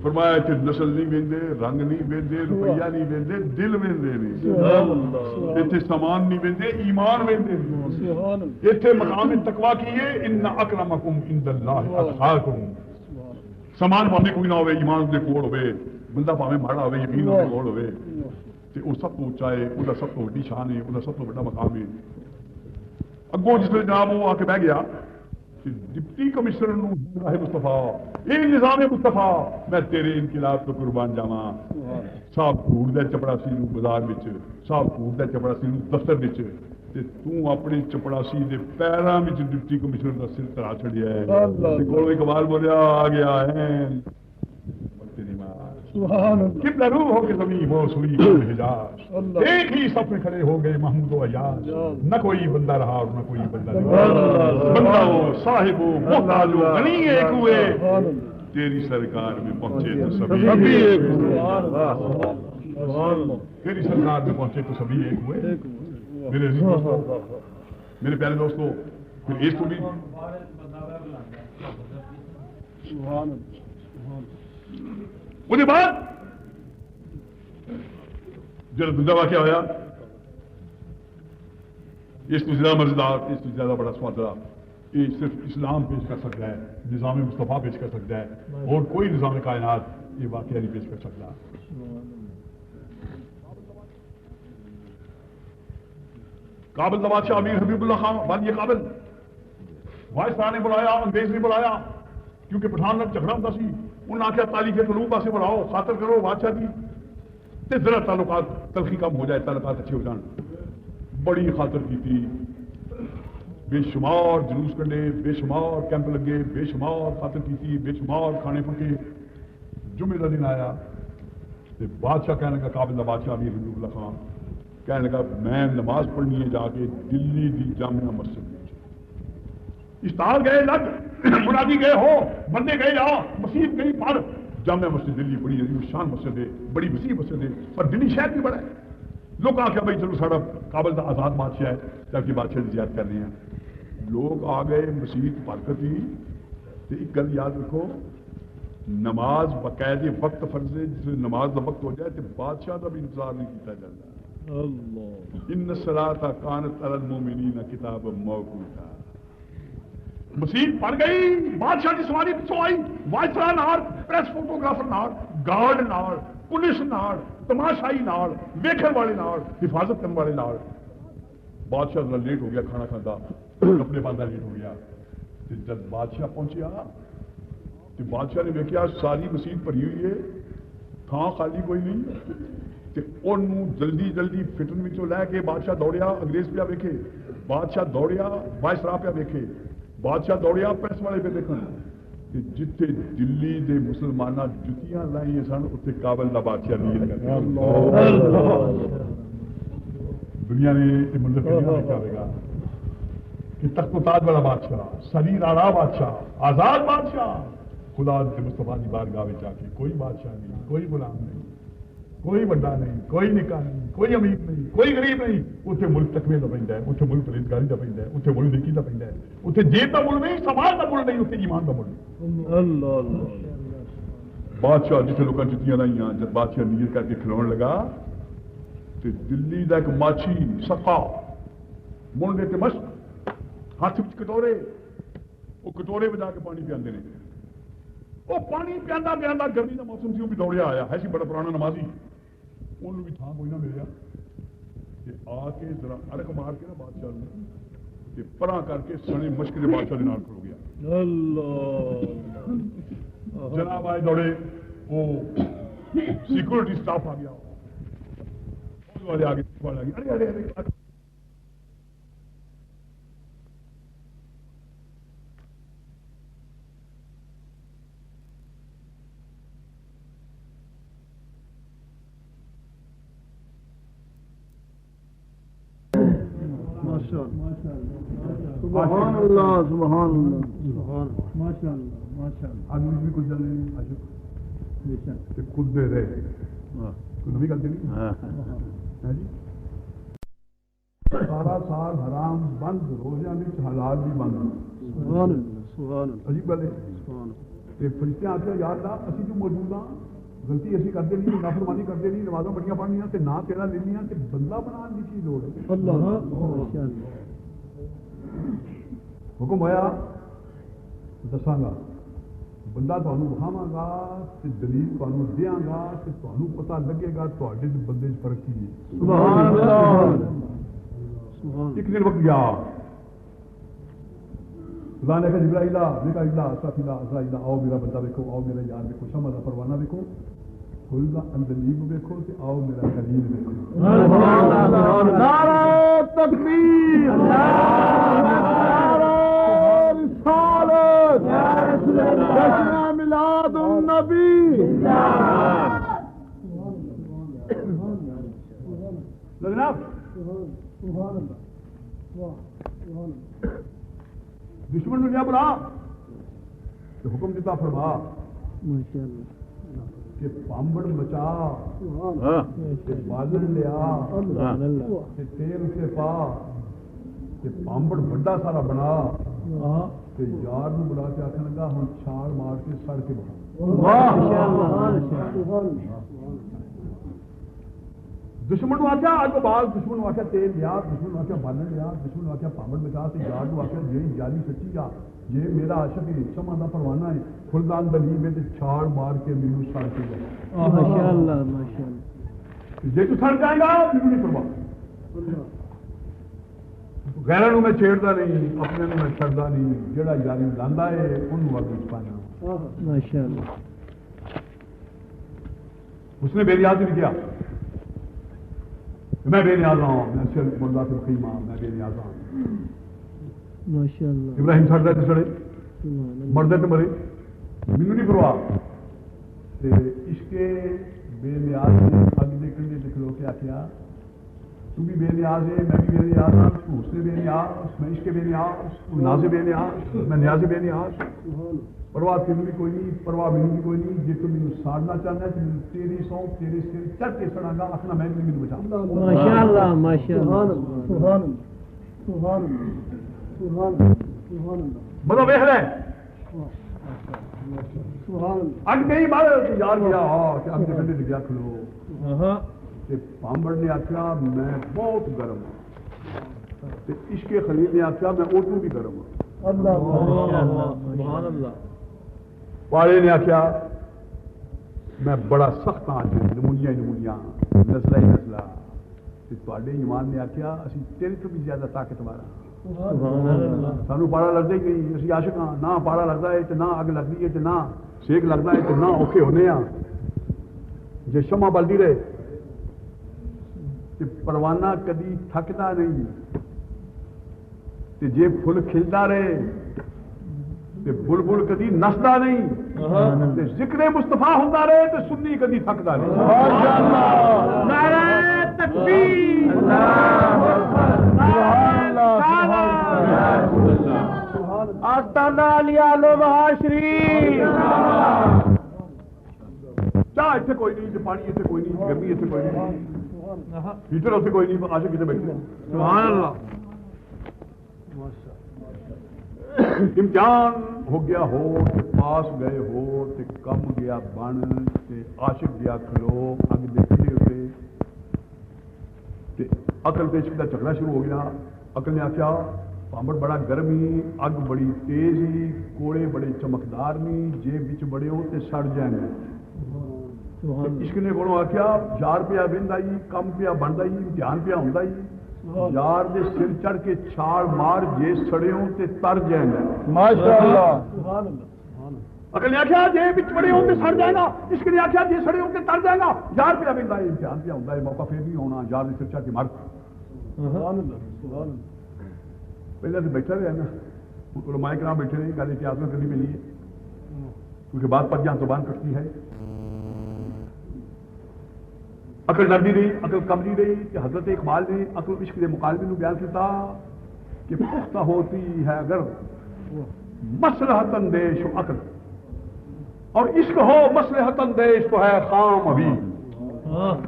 فرمایا کہ نسل نہیں ویندے، رنگ نہیں ویندے، روپیہ نہیں ویندے، دل ویندے نہیں، اتنے سامان نہیں ویندے، ایمان ویندے نہیں، اتنے مقام تقویٰ کیے ان اکرمکم عند اللہ اتقاکم۔ سامان پاوے کوئی نہ ہوئے، ایمان دے کول ہوئے، بندہ پاوے ماڑا ہوئے، یقین دے کول ہوئے، تے وہ سب تو اونچا ہے، وہ سب تو وڈی شان ہے، وہ سب تو بڑا مقام ہے۔ اگوں جس جناب وہ آ کے بہ گیا کہ ڈپٹی کمشنر مستفا یہ نظام مستفا میں تیرے انقلاب تو قربان جاوا صاحب کوٹ دے چپڑاسی بازار صاحب کوٹ دے چپڑاسی دفتر تو اپنے چپڑاسی دے پیراں وچ ڈپٹی کمشنر کا سر ترا چھڑیا ہے کول اقبال بولیا آ گیا ہے قبلہ روح ہو کے زمین وہ سوئی حجاز ایک ہی صف میں کھڑے ہو گئے محمود و ایاز نہ کوئی بندہ رہا اور نہ کوئی بندہ نہیں بندہ ہو صاحب ہو محتاج ہو غنی ایک ہوئے تیری سرکار میں پہنچے تو سبھی ایک ہوئے تیری سرکار میں پہنچے تو سبھی ایک ہوئے میرے عزیز دوستو میرے پیارے دوستو پھر اس کو بھی اس کے بعد جب دوسرا واقعہ ہوا اس کو زیادہ مزیدار اس کو زیادہ بڑا سوادرا یہ صرف اسلام پیش کر سکتا ہے نظام مصطفیٰ پیش کر سکتا ہے اور کوئی نظام کائنات یہ واقعہ نہیں پیش کر سکتا کابل کا بادشاہ امیر حبیب اللہ خان بانی کابل وائسرا نے بلایا انگریز نے بلایا کیونکہ پٹھان لگ جھگڑا ہوتا سی انہوں نے آخیا تاریخ قلوب پاسے بڑھاؤ خاطر کرو بادشاہ کی تے ذرا تعلقات تلخی کم ہو جائے تعلقات اچھے ہو جان بڑی خاطر کی تھی بے شمار جلوس کڈے بے شمار کیمپ لگے بے شمار خاطر کی تھی بے شمار کھانے پکے جمعے کا دن آیا تے بادشاہ کہنے لگا قابل بادشاہ امیر حبیب اللہ خان کہنے لگا میں نماز پڑھنی ہے جا کے دلی دی جامعہ مسجد اشتہار گئے لگ منادی گئے ہو بندے گئے جا مسیح گئی پر جامعہ مسجد دلی بڑی عظیم شان مسجد ہے بڑی وسیع مسجد ہے پر دلی شہر بھی بڑا ہے لوگ آخیا بھائی چلو ساڑا کابل کا آزاد بادشاہ ہے تاکہ بادشاہ کی زیارت کر رہے ہیں لوگ آ گئے مسیح برکت ہی تو ایک گل یاد رکھو نماز باقاعدے وقت فرض ہے جس نماز کا وقت ہو جائے تو بادشاہ کا بھی انتظار نہیں کیا جاتا ان الصلاۃ کانت علی المؤمنین کتابا موقوتا مسیح پڑ گئی بادشاہ کی سواری پچھو آئی وائسرا نال پریس فوٹوگرافر نال گارڈ نال پولیس نال تماشائی نال ویکھن والے نال حفاظت کرنے والے نال بادشاہ ذرا لیٹ ہو گیا کھانا کھاتا کپڑے باندھا لیٹ ہو گیا جب بادشاہ پہنچیا تو بادشاہ نے دیکھا ساری مسجد بھری ہوئی ہے تھان خالی کوئی نہیں جلدی جلدی فٹن میں لے کے بادشاہ دوڑیا انگریز پہ ویکھے بادشاہ دوڑیا وائسرا پہ ویکھے بادشاہ دوڑیا پریس والے پہ دیکھن کہ جتھے دلی دے مسلمانہ جتیاں لائی سن اتنے کابل کا بادشاہ نیت کرتا دنیا نے یہ منظر دیکھا ہوگا کہ تخت و تاج والا بادشاہ سریر آرا بادشاہ آزاد بادشاہ خدا کے مصطفیٰ کی بارگاہ میں جا کے کوئی بادشاہ نہیں کوئی غلام نہیں کوئی بڑا نہیں کوئی نکاح نہیں کوئی امیر نہیں کوئی غریب نہیں اتنے ملک تقوی کا پہنتا ہے اتنے ملک پرہیزگاری کا پہنتا ہے اتنے ملک نیکی کا پہنتا ہے اتنے جیب کا ملک نہیں سماج کا ملک نہیں اتنے ایمان کا ملک بادشاہ جتنے لوگ جتیاں لائیاں جب بادشاہ نیت کر کے کھلون لگا تو دلی کا ایک ماچھی سکا منڈے تے مشق ہاتھ کٹورے وہ کٹورے بجا کے پانی پیاندے نے وہ پانی پیاندہ پیاندہ گرمی کا موسم سی وہ بھی دوڑیا آیا ہے سی بڑا پرانا نمازی انہوں بھی تھان کوئی نہ ملیا کہ آ کے ذرا اڑک مار کے نا بادشاہ کہ پرا کر کے سنے مشق کے بادشاہ نال کھلو گیا جناب آئے دوڑے وہ سیکورٹی سٹاف آ گیا والے آگے ارے ارے ارے سبحان اللہ سبحان اللہ سبحان ماشاء اللہ ماشاء اللہ آدمی بھی کچھ جانے عاشق خود دے رہے نبی کرتے نہیں جی 17 سال حرام بند روزیاں حلال بھی بند سبحان اللہ سبحان اللہ عجیب گل ہے فرشتے آتے ہیں یار اسی جو موجود ہاں غلطی اسی کرتے نہیں نافرمانی کرتے نہیں نمازاں بڑیاں پڑھنیاں تے نہ تیرا لینیاں تے بندہ بنان دی کی لوڑ ہے اللہ حکم ہویا دساں گا بندہ تمہیں بخاواں گا تے دلیل تمہیں دیاں گا تے تمہیں پتہ لگے گا تواڈے تے بندے وچ فرق کی ہے سبحان اللہ ایک دن وقت گیا خدا نے کہا جبرائیل میکائیل اسرافیل عزرائیل آؤ میرا بندہ دیکھو آؤ میرا یار دیکھو شمع دا پروانہ دیکھو خلدا اندلیب دیکھو تے آؤ میرا کلیم دیکھو نعرہ تکبیر نعرہ رسالت جشن میلاد النبی جناب دشمن نے کیا بولا کہ حکم دیتا فرما کہ پامبڑ مچا کہ بازر لیا کہ تیل سے پا کہ پامبڑ بڑا سارا بنا کہ یار نو بلا کے آخر لگا ہوں چھال مار کے سڑ کے بنا دشمن نو آخیا اگ بال دشمن نو آخیا تیل لیا دشمن نو آخیا بالن لیا دشمن نو آخیا پامبڑ مچا تے یار نو آخیا جی جاری سچی آ یہ میرا عاشق ہے شمع دا پروانہ ہے فلدان دلیب ہے تے چھاڑ مار کے مینوں سڑ کے جائے ماشاءاللہ ماشاءاللہ جے تو سڑ جائے گا مینوں نہیں پرواہ غیراں نو میں چھیڑدا نہیں اپنے نو میں چھڑدا نہیں جڑا یاری لاندا ہے اونوں وگ وچ پانا ماشاءاللہ اس نے بے نیاز نہیں کیا میں بے نیاز ہوں میں صرف مردا سے رحیم ہوں میں بے نیاز ہوں ماشاءاللہ ابراہیم سڑدا تے سڑے مرد تے مرے مینوں نہیں پرواہ تے عشق بے نیاز نے اگ دے کنڈے تے کھلو کے آکھیا تو بھی بے نیاز ہے میں بھی بے نیاز ہوں تو حسن بے نیاز میں عشق بے نیاز تو ناز بے نیاز میں نیاز بے نیاز پرواہ تینوں بھی کوئی نہیں پرواہ مینوں بھی کوئی نہیں جے تو مینوں ساڑنا چاہنا ہے تو تیری سو تیرے سر چڑھ کے سڑاں گا آخنا میں نہیں مینوں بچا ماشاءاللہ ماشاءاللہ سبحان اللہ سبحان اللہ سبحان اللہ سبحان اللہ بڑا ویکھ رہے سبحان اللہ اگ گئی بار یار گیا کہ اگ دے کنڈے تے گیا کھلو تے پامبڑ نے آخیا میں بہت گرم ہوں تے عشق خلیل نے آخیا میں اوٹو بھی گرم ہوں اللہ سبحان اللہ والے نے آخیا میں بڑا سخت ہاں نمونیا نمونیا نسلا ہی نسلا تے ایمان نے آخیا اسی تیرے تو بھی زیادہ طاقتور ہاں سانو پاڑا لگتا ہی نہیں اسی عاشق ہاں نہ پاڑا لگتا ہے تو نہ اگ لگتی ہے تو نہ سیک لگتا ہے تو نہ اوکھے ہونے ہاں جے شمع بلدی رہے تے پروانہ کدی تھکتا نہیں تے جے پھل کھلتا رہے تے بلبل کدی نستا نہیں تے ذکر مصطفیٰ ہوتا رہے تے سنی کدی تھکتا نہیں نعرہ تکبیر آستانہ علی معاشری چاہ اتنے کوئی نہیں پانی اتنے کوئی نہیں گرمی اتنے کوئی نہیں ہیٹر اتنے کوئی نہیں عاشق کتنے بیٹھے سبحان اللہ امتحان ہو گیا ہو تے پاس گئے ہو تے کم گیا بن تے عاشق گیا کھلو اگ دیکھنے ہوتے تے عقل تے عشق دا جھگڑا شروع ہو گیا عقل نے آخیا پامبڑ بڑا گرم ہی اگ بڑی تیز ہی کوڑے بڑے چمکدار نہیں جے بچ بڑے ہو تے سڑ جائیں گے عشق نے کولوں آخیا یار پیا وہندا ہی کم پیا بندا ہی امتحان پیا ہوندا ہی یار دے سر چڑھ کے چھاڑ مار جے سڑے ہوں تے تر جائیں گے ماشاءاللہ عقل نے آخیا جے بچ بڑے ہوں تے سڑ جائے گا عشق نے آخیا جے سڑے ہوں تے تر جائے گا یار پیا وہندا ہے امتحان پیا ہوندا ہے موقع پھر نہیں ہونا یار دے سر چڑھ کے مر سبحان اللہ سبحان اللہ پہلے تو بیٹھا رہا نا علماء کرام بیٹھے رہے گل اتحاد میں کرنی ملی ہے کیونکہ بات پر جہاں زبان کٹتی ہے عقل ڈرتی رہی عقل کمزی رہی کہ حضرت اقبال نے عقل عشق کے مقالبے میں بیان کیا کہ پختہ ہوتی ہے اگر مصلحت اندیش و عقل اور عشق ہو مصلحت اندیش تو ہے خام ابھی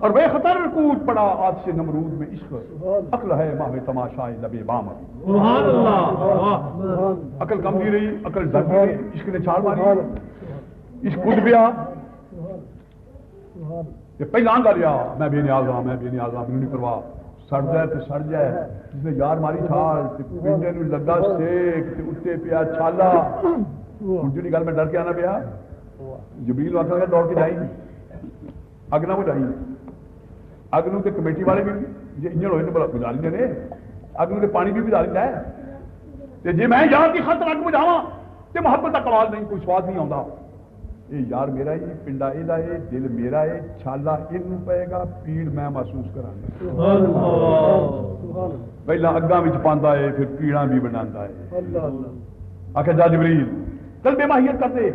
اور بے خطر کود پڑا آج سے نمرود میں عشق عقل ہے ماہ تماشائے لبے بامر سبحان اللہ عقل کمزی رہی عقل ڈرتی رہی عشق نے چھال ماری عشق کود پیا کہ پہلا آنگا لیا میں بے نیاز ہوں میں بے نیاز ہوں مینوں نہیں پرواہ سڑ جائے تو سڑ جائے جس نے یار ماری چھال پنڈے نو لگا سیک اتنے پیا چھالا جی گل میں ڈر کے آنا پیا جبریل آخر لگا دوڑ کے جائی اگ نہ بجائی اگ نو کمیٹی والے بھی جی انجن ہوئے تو بجا لیں اگ نو پانی بھی بجا لینا ہے تے جے میں یار کی خط رکھ بجاواں تے محبت دا کمال نہیں، کوئی سواد نہیں آਉਂਦਾ۔ یہ یار میرا ہی، پنڈا ਇਹਦਾ ہے، دل میرا ہے، چھالا ਇਹਨੂੰ ਪਏਗਾ، پیڑ میں محسوس کراਂਗਾ۔ سبحان اللہ۔ پہلا اگاں وچ پاندا ہے، پھر پیڑاں بھی بناندا ہے۔ اللہ اللہ۔ آکھے جا جبریل قلب ماہیت کر دے،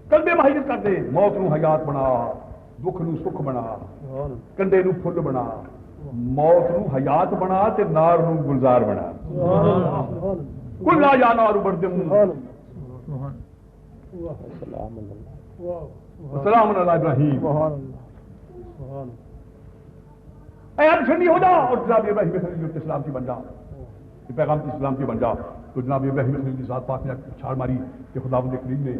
قلب ماہیت کر دے، موت نو حیات بنا، دکھ نو سکھ بنا، کنڈے نو پھل بنا، موت نو حیات بنا تے نار نو گلزار بنا۔ کل لا یا نار بردم سلام علی ابراہیم۔ اے اب ٹھنڈی ہو جا اور جناب ابراہیم خلیل اسلام کی بن جا، پیغام کی اسلام کی بن جا۔ تو جناب ابراہیم خلیل کی ذات پاک نے چھاڑ ماری کہ خداوند کریم نے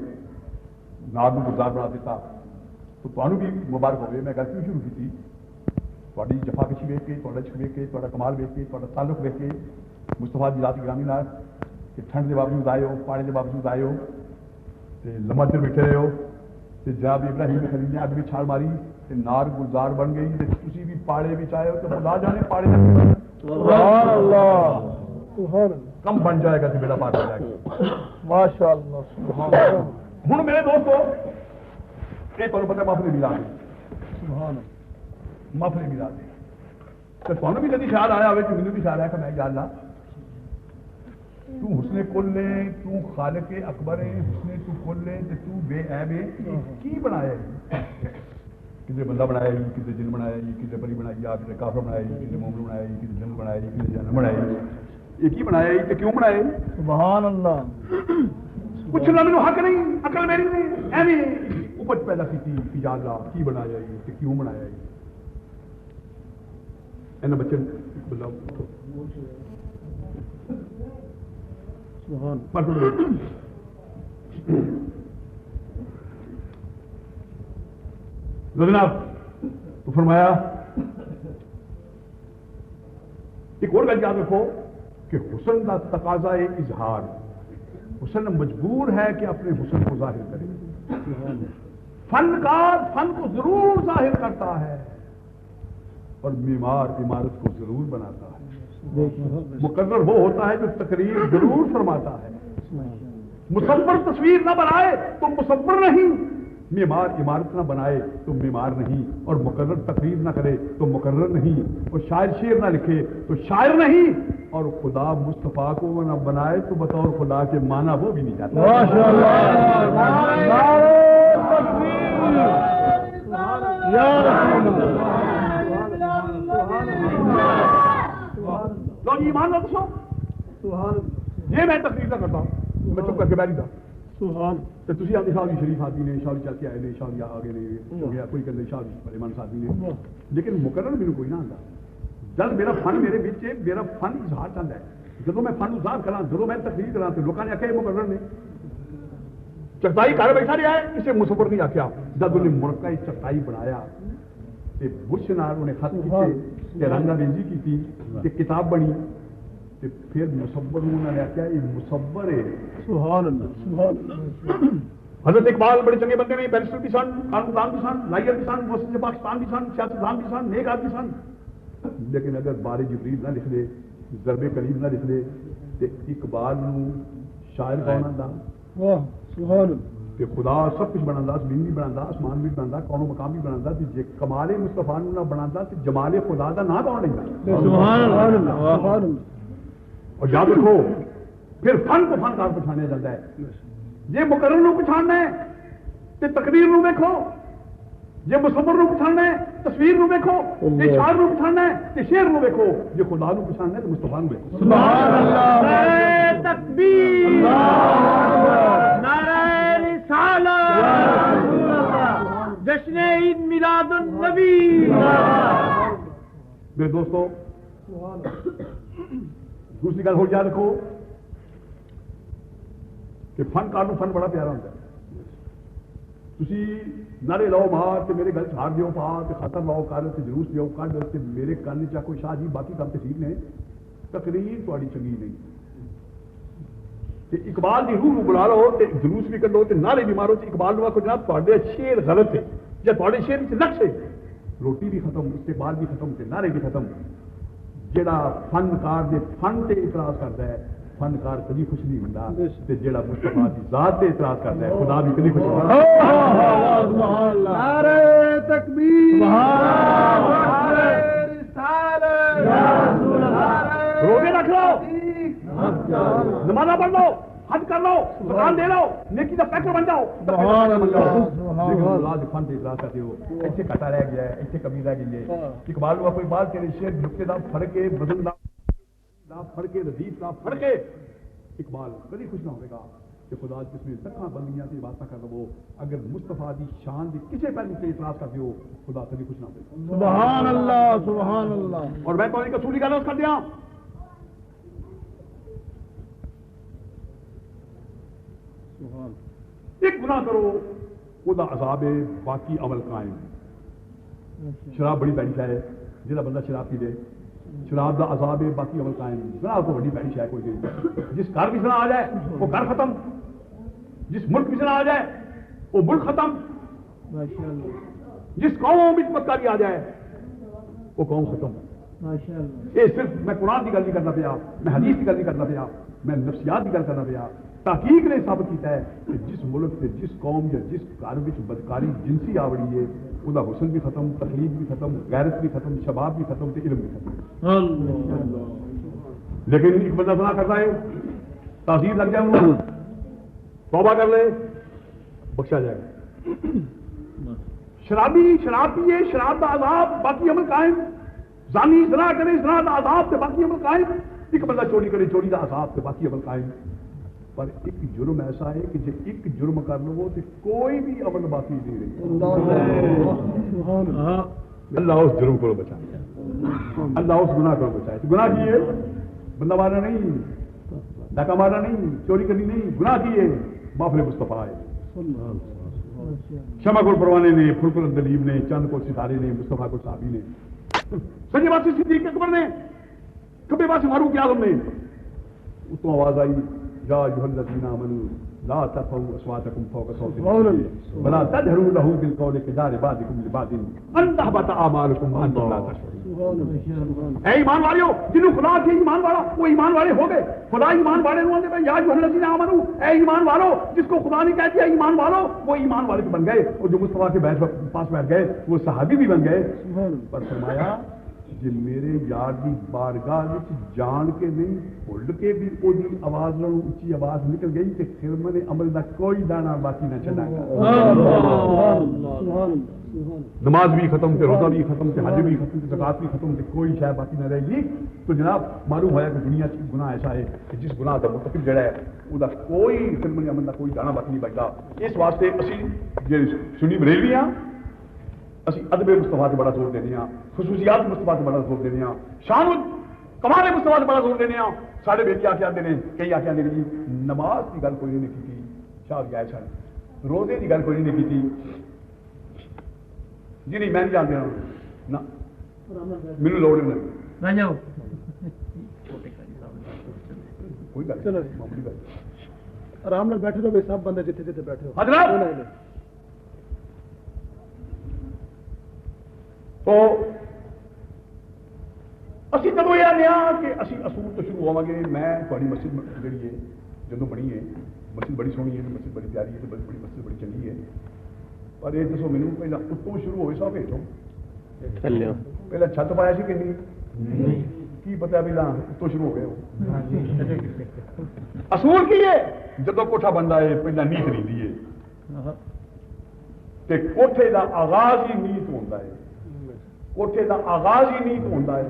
نار نو گلزار بنا دیتا۔ تو تمہیں بھی مبارک ہوئے۔ میں گل کیوں شروع کی تھی؟ تھوڑی جفا کشی ویکھ کے، تھوڑا عشق ویکھ کے، تھوڑا کمال ویکھ کے، تھوڑا تعلق ویکھ کے، مصطفیٰ دی ذات گرامی نال کہ ٹھنڈ کے باوجود آئے ہو، پانی کے باوجود آئے ہو، لمبا چر بیٹھے رہے ہو، جناب ابراہیم خلیل نے اگ بھی چھال ماری، نار گلزار بن گئی، تسی بھی پاڑے بھی آئے ہو تو خدا جانے پاڑے سبحان اللہ کم بن جائے گا تو بیڑا پار ہو جائے گا۔ ماشاء اللہ سبحان اللہ۔ ہوں میرے دوستو یہ تمہیں پتہ محفل میلاد سبحان محفل میلاد تو تمہیں بھی کبھی خیال آیا ہوئے کہ مجھے بھی خیال آیا کہ میں یا اللہ تو حسن کل لے، تو خالق اکبر ہے، حسن تو کل لے تو بے عیب ہے، کی بنایا ہے؟ کسی بندہ بنایا ہی، کسی جن بنایا ہی، کسی پری بنائی، کسی کافر بنایا ہی، کسی مومن بنایا ہی، کسی جن بنایا ہی، کسی جن بنایا ہی، یہ کی بنایا ہی کہ کیوں بنایا ہی؟ سبحان اللہ۔ کچھ نہ میرے حق نہیں، عقل میری نہیں، ایویں اپج پیدا کی تھی کہ یا اللہ کی بنایا ہی کہ کیوں بنایا ہی؟ اینا بچے بندہ سبحان جناب تو فرمایا ایک اور گل یاد رکھو کہ حسن کا تقاضا ہے اظہار، حسن مجبور ہے کہ اپنے حسن کو ظاہر کرے۔ فنکار فن کو ضرور ظاہر کرتا ہے اور معمار عمارت کو ضرور بناتا ہے۔ مقرر وہ ہوتا ہے جو تقریر ضرور فرماتا ہے۔ مصور تصویر نہ بنائے تو مصور نہیں، معمار عمارت نہ بنائے تو معمار نہیں، اور مقرر تقریر نہ کرے تو مقرر نہیں، اور شاعر شعر نہ لکھے تو شاعر نہیں، اور خدا مصطفیٰ کو نہ بنائے تو بطور خدا کے معنی وہ بھی نہیں جاتا۔ لوگ ایمان نہ دسو یہ میں تقریر نہ کرتا میں چپ کر کے بیٹھ تھا تو تھی آدمی شاہ شریف آدمی نے شاہ چل کے آئے نے شاہ آگے نے کوئی کہتے شاہ پریمان سادی نے، لیکن مقرر میرے کوئی نہ آتا۔ جب میرا فن میرے بچ میرا فن اظہار چاہتا ہے، جب میں فن اظہار کرا، جب میں تقریر کرا تو لوگوں نے آخیا یہ مقرر نے چٹائی گھر بیٹھا رہا ہے، اسے مصور نہیں آخیا۔ جب انہیں مرکا چٹائی بنایا برش نال انہیں خط کیتے، رنگ ریزی کی کتاب بنی، پھر مصور انہوں نے آخیا یہ مصور ہے۔ سبحان اللہ سبحان اللہ۔ حضرت اقبال بڑے چنگے بندے نے، بیرسٹر بھی سن، قانون بھی سن، لائر بھی سن، مسجد پاکستان بھی سن، سیاستدان بھی سن، نیک آدمی سن، لیکن اگر بار جبریل نہ لکھ دے، ضرب کریم نہ لکھ دے تو اقبال نو شاعر کون آندا؟ سبحان اللہ۔ کہ خدا سب کچھ بنانا، زمین بھی بنانا، آسمان بھی بنانا، کون و مقام بھی بنانا، جے کمال مصطفیٰ نہ بنانا تو جمال خدا کا نام کون لینا؟ سبحان اللہ سبحان اللہ۔ اور یاد رکھو پھر فن کو فنکار پچھانے جاتا ہے۔ یہ مقرر نو پچھاننا ہے تو تقریر نو دیکھو، یہ مصور نو پچھاننا ہے تصویر نو دیکھو، یہ شاعر نو پچھاننا ہے تو شعر نو دیکھو، یہ خدا نو پچھاننا ہے تو مصطفیٰ نو دیکھو۔ سبحان اللہ تکبیر، نعرہ جشن عید میلاد النبی۔ میرے دوستو دوسری گل ہو یاد رکھو کہ فنکار فن بڑا پیارا ہوتا ہے۔ تسی نعرے لاؤ مار کہ میرے گل چھاڑ دیو پا کہ خطر لاؤ کر کہ جلوس دیو کر کہ میرے کن چا کوئی شاہ جی باقی کام تو ٹھیک نے، تقریر تھوڑی چنگی نہیں۔ اقبال کی روح بلا لو تو جلوس بھی کر لو تو نعرے بھی مارو تو اقبال کو جناب تھوڑے شعر غلط ہے یا تھوڑے شعر نقش ہے، روٹی بھی ختم، استقبال بھی ختم، نعرے بھی ختم۔ جڑا فنکار دے فن تے اعتراض کرتا ہے فنکار کبھی خوش نہیں ہوتا تے جیڑا مصطفیٰ دی ذات تے اعتراض کرتا ہے خدا بھی کبھی خوش نہیں ہوتا. سبحان اللہ. نعرہ تکبیر. سبحان اللہ. روزے رکھ لو, نمازاں پڑھ لو, حج کر لو, زکات دے لو, نیکی کا فیکٹر بن جاؤ. سبحان اللہ. سبحان اللہ. فن سے اعتراض کرتے ہو ایتھے گھاٹا رہ گیا ہے, ایتھے کمی رہ گئی ہے. اقبال ہوا کوئی بات تیرے شعر نقطے دا فرق ہے, بدل دا فرق ہے, ردیف دا فرق ہے. اقبال کبھی خوش نہ ہوئے گا کہ خدا جس میں لکھاں بندیاں سے بات نہ کر لو, اگر مصطفیٰ دی شان دی کسی پہلو سے اعتراض کرتے ہو خدا کبھی خوش نہ ہوئے گا. سبحان اللہ. سبحان اللہ. اور میں تو ایک اصولی گل کر دیا, ایک گناہ کرو وہ عذاب ہے, باقی عمل قائم. شراب بڑی پیڑی ہے, جہاں بندہ شراب پی لے شراب دا عذاب ہے, باقی عمل قائم. زنا کو بڑی پیڑی ہے کوئی نہیں. جس گھر بھی زنا آ جائے وہ گھر ختم, جس ملک بھی زنا آ جائے وہ ملک ختم, جس قوم بھی بدکاری آ جائے وہ قوم ختم. یہ صرف میں قرآن کی گل نہیں کرنا پیا, میں حدیث کی گل نہیں کرنا پیا, میں نفسیات کی گل کرنا پیا. تحقیق نے ثابت کیتا ہے کہ جس ملک سے جس قوم یا جس گھر میں بدکاری جنسی آوڑی ہے وہ حسن بھی ختم, تخلیق بھی ختم, غیرت بھی ختم, شباب بھی ختم, علم بھی ختم. لیکن ایک بندہ سنا کرتا ہے, تاثیر لگ جائے انہوں توبہ کر لے بخشا جائے گا. شرابی شراب پیے شراب کا عذاب باقی عمل قائم. زانی زنا کرے زنا کا عذاب سے باقی عمل قائم. ایک بندہ چوری کرے چوری کا عذاب سے باقی عمل قائم. پر ایک جرم ایسا ہے کہ جب ایک جرم کر لو تو کوئی بھی عمل باقی نہیں رہی. اللہ اس جرم کو بچائے, اللہ اس گناہ کو بچائے. گناہ کیے بندہ مارنا نہیں, ڈاکہ مارنا نہیں, چوری کرنی نہیں, گناہ کیے محفل مصطفیٰ ہے. شمع کو پروانے نے, پھلکل دلیب نے, چند کو ستارے نے, مصطفیٰ کو صحابی نے, سنجے باسی صدیق اکبر نے, کبھی باسی فاروق اعظم نے. اس کو آواز آئی یا ایھا الذین آمنوا لا ترفعوا اصواتکم فوق صوت النبی ولا تجهروا له بالقول كجهر بعضکم لبعض ان تحبط اعمالکم وانتم لا تشعرون. اے ایمان والو, جنہوں خدا کے ایمان والا وہ ایمان والے ہو گئے. خدا ایمان والے نے یا ایھا الذین آمنوا, اے ایمان والو, جس کو خدا نے کہہ دیا ایمان والو وہ ایمان والے بن گئے. اور جو مصطفیٰ کے پاس بیٹھ گئے وہ صحابی بھی بن گئے. پر فرمایا جی میرے یار دی بارگاہ جان کے نہیں بھول کے بھی وہی آواز نال اچھی آواز نکل گئی کہ خرم نے عمل دا کوئی دانا باقی نہ چھڈا. نماز بھی ختم تے روزہ بھی ختم تے حج بھی ختم تے زکات بھی ختم تے کوئی شے باقی نہ رہے گی. تو جناب معلوم ہوا کہ دنیا چ گناہ ایسا ہے کہ جس گناہ دا مرتکب جڑا ہے وہ دا کوئی خرم نے عمل دا کوئی دانا باقی نہیں بچدا. اس واسطے اسی جے سنی بریلوی ہاں اسی ادب مصطفیٰ سے بڑا زور دینے ہاں, خصوصیات مصطفیٰ سے بڑا زور دینے ہاں, شان کمال مصطفیٰ سے بڑا زور دینے ہاں. سارے بیٹی آ کے آتے ہیں کئی آ کے آتے ہیں نماز کی گل کوئی نہیں کی, شاہ گائے سن روزے کی گل کوئی نہیں کی جی. نہیں میں نہیں جانتے ہوں میرے لوڑ نہیں کوئی گل معمولی گل. آرام نال بیٹھے رہو سب بندے جتنے جتنے بیٹھے ہو. حضرات تو اسی جب یہ آنے کہ اسی اصول تو شروع ہوا گے. میں تھوڑی مسجد جڑی ہے جدوں بنی ہے مسجد بڑی سونی ہے, مسجد بڑی پیاری ہے, بڑی مسجد بڑی چنگی ہے. پر یہ دسو مینوں پہلے اتوں شروع ہوئے سب ہیٹوں پہلے چھت پایا سی کہ نہیں کی پتا بھی اتوں شروع ہو گئے. اصول کی ہے جدو کوٹھا بنتا ہے پہلے نیت رہتی ہے کہ کوٹھے کا آغاز ہی نیت ہوتا ہے. کوٹھے کا آغاز ہی نیت ہوتا ہے.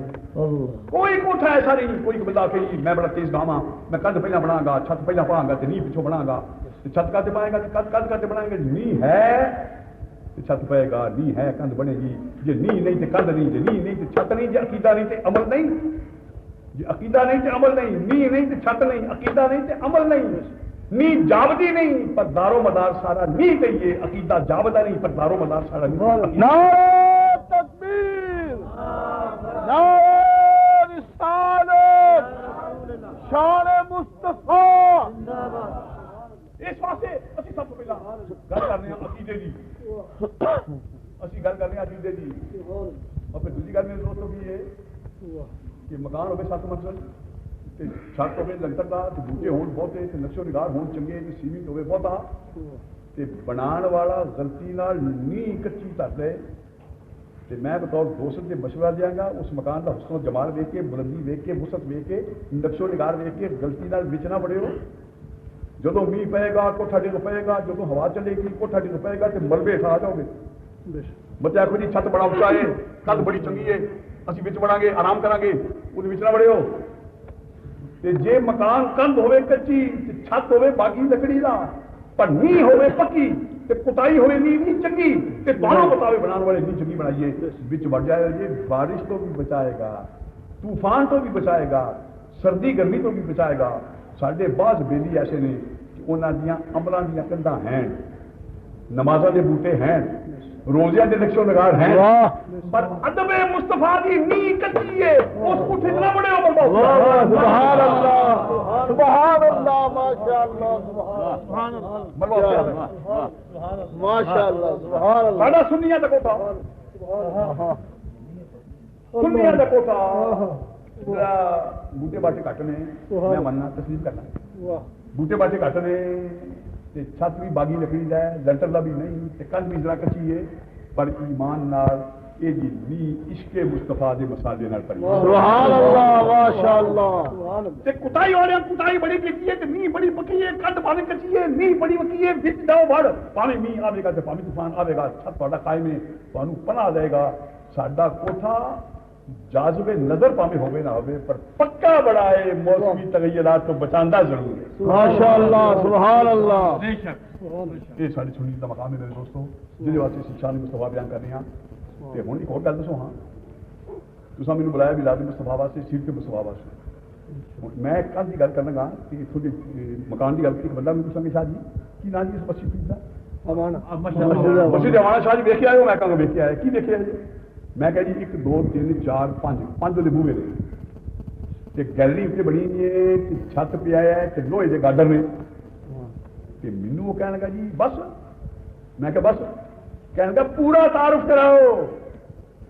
کوئی کوٹھا ایسا نہیں کوئی بندہ کہ میں بڑا تیز گاواں میں کد پہلے بنا گا چھت پہلے پاؤں گا تو نیت پچھوں بنا گا. چھت کد پائے گا کد کد بنائے گا. نی ہے تو چھت پائے گا, نی ہے کند بنے گی. جی نی نہیں تو کند نہیں, جی نی نہیں تو چھت نہیں, جی عقیدہ نہیں تو عمل نہیں, جی عقیدہ نہیں تو عمل نہیں, نی نہیں تو چھت نہیں, عقیدہ نہیں تو عمل نہیں. نی جاودی نہیں پر دار و مدار سارا نی کہیے, عقیدہ جاودہ نہیں پر دار و مدار سارا نہیں. نعرہ تکبیر, نعرہ رسالت, شان مصطفیٰ. اس واسطے اسی سب کو پہلا گل کرنے ہیں عقیدے دی, اسی گل کرنے ہیں عقیدے دی. اور پھر دوسری گل میرے دوستوں کی ہے کہ مکان ہوگی 7 منزل ਤੇ ਛੱਤ ਹੋਵੇ ਲੰਗਰ ਦਾ, ਤੇ ਬੂਟੇ ਹੋਣ ਬਹੁਤੇ, ਤੇ ਨਕਸ਼ੋ ਨਿਗਾਰ ਹੋਣ ਚੰਗੇ, ਤੇ ਸੀਮਿੰਟ ਹੋਵੇ ਬਹੁਤਾ, ਤੇ ਬਣਾਉਣ ਵਾਲਾ ਗਲਤੀ ਨਾਲ ਨੀਂਹ ਕੱਚੀ ਧਰ ਲੈ। ਤੇ ਮੈਂ ਬਤੌਰ ਦੋਸਤ ਦੇ ਮਸ਼ਵਰਾ ਦਿਆਂਗਾ, ਉਸ ਮਕਾਨ ਦਾ ਹੁਸਨ ਜਮਾਲ ਵੇਖ ਕੇ, ਬੁਲੰਦੀ ਵੇਖ ਕੇ, ਵਸਤ ਵੇਖ ਕੇ, ਨਕਸ਼ੋ ਨਿਗਾਰ ਵੇਖ ਕੇ ਗਲਤੀ ਨਾਲ ਵਿੱਚ ਨਾ ਵੜਿਓ। ਜਦੋਂ ਮੀਂਹ ਪਏਗਾ ਕੋਠਾ ਡਿੱਗ ਪਏਗਾ, ਜਦੋਂ ਹਵਾ ਚੱਲੇਗੀ ਕੋਠਾ ਡਿੱਗ ਪਏਗਾ, ਤੇ ਮਲਬੇ ਖਾ ਜਾਓਗੇ। ਬੱਚਾ ਆਖੋ ਜੀ ਛੱਤ ਬੜਾ ਉੱਚਾ ਹੈ, ਕੰਧ ਬੜੀ ਚੰਗੀ ਹੈ, ਅਸੀਂ ਵਿੱਚ ਵੜਾਂਗੇ, ਆਰਾਮ ਕਰਾਂਗੇ, ਉਹਦੇ ਵਿੱਚ ਨਾ ਵੜਿਓ। ਤੇ ਜੇ ਮਕਾਨ ਕੰਧ ਹੋਵੇ ਕੱਚੀ, ਤੇ ਛੱਤ ਹੋਵੇ ਬਾਗੀ ਲੱਕੜੀ ਦਾ, ਪਰ ਨੀਂਹ ਹੋਵੇ ਪੱਕੀ, ਤੇ ਕੁਟਾਈ ਹੋਵੇ ਨੀਂਹ ਚੰਗੀ, ਤੇ ਤੁਹਾਨੂੰ ਬਤਾਵੇ ਬਣਾਉਣ ਵਾਲੇ ਨੀਂਹ ਚੰਗੀ ਬਣਾਈਏ, ਵਿੱਚ ਵੜ ਜਾਏ ਜੀ, ਬਾਰਿਸ਼ ਤੋਂ ਵੀ ਬਚਾਏਗਾ, ਤੂਫਾਨ ਤੋਂ ਵੀ ਬਚਾਏਗਾ, ਸਰਦੀ ਗਰਮੀ ਤੋਂ ਵੀ ਬਚਾਏਗਾ। ਸਾਡੇ ਬਾਜ਼ ਬੇਲੀ ਐਸੇ ਨੇ ਕਿ ਉਹਨਾਂ ਦੀਆਂ ਅਮਲਾਂ ਦੀਆਂ ਕੰਧਾਂ ہیں, ਨਮਾਜ਼ਾਂ ਦੇ ਬੂਟੇ ہیں, روزیاں کے نقش و نگار ہیں، پر ادب مصطفیٰ کی نیک کچی ہے، اس کو ٹھکنا بڑے ہو سبحان اللہ سبحان اللہ ماشاءاللہ سبحان اللہ ماشاءاللہ سبحان اللہ ساڈا سنیاں دا کوٹا سنیاں دا کوٹا بوٹے باٹے گھٹ نے، میں مننا تسلیم کرنا بوٹے باٹے گھٹ نے، چھت بھی باغی لکڑی دا ہے، لنٹر دا بھی نہیں، کنਧ بھی ذرا کچی ہے، پر ایمان نال اے جی نی عشق مصطفیٰ دے مسالے نال پڑھی سبحان اللہ ماشاءاللہ تے کٹائی ہو رہا، کٹائی بڑی کچی ہے تے نی بڑی پکی ہے، کنਧ بھاویں کچی ہے، نی بڑی پکی ہے، وچ جاؤ وڑ، بھاویں میہ آوے گا تے بھاویں طوفان آوے گا، چھت تہاڈا قائم ہے، تانوں پناہ دے گا۔ ساڈا کوٹھا جاذب نظر پاویں ہوے نہ ہوے، پر پکا بڑا ہے، موسمی تغیرات تو بچاندا ضرور ہے ماشاءاللہ سبحان اللہ بے شک۔ یہ ساری سنی دا مقام ہے میرے دوستو، جہدے واسطے شان مصطفیٰ بیان کر رہے ہیں۔ تے ہن ایک اور گل دسو، ہاں تساں مینوں بلایا میلاد مصطفیٰ واسطے، سیرت مصطفیٰ واسطے، میں کل دی گل کرنا گا کہ اتھوں دے مکان دی گل، ایک بندہ مینوں پوچھاں گے شاہ جی کی نام جی اس مسجد دا؟ امانہ مسجد امانہ شاہ جی ویکھ کے آئے ہو؟ میں کہاں ویکھ کے آیا، کی ویکھیا جی؟ میں کہا جی 1 2 3 4 5 دے بوہے نے، گیلری اتنے بنی ہے، چھت پہ آیا ہے، لوہے کے گاڈر نے، مینو وہ کہنے لگا جی بس، میں کہ بس، کہنے لگا پورا تعارف کراؤ۔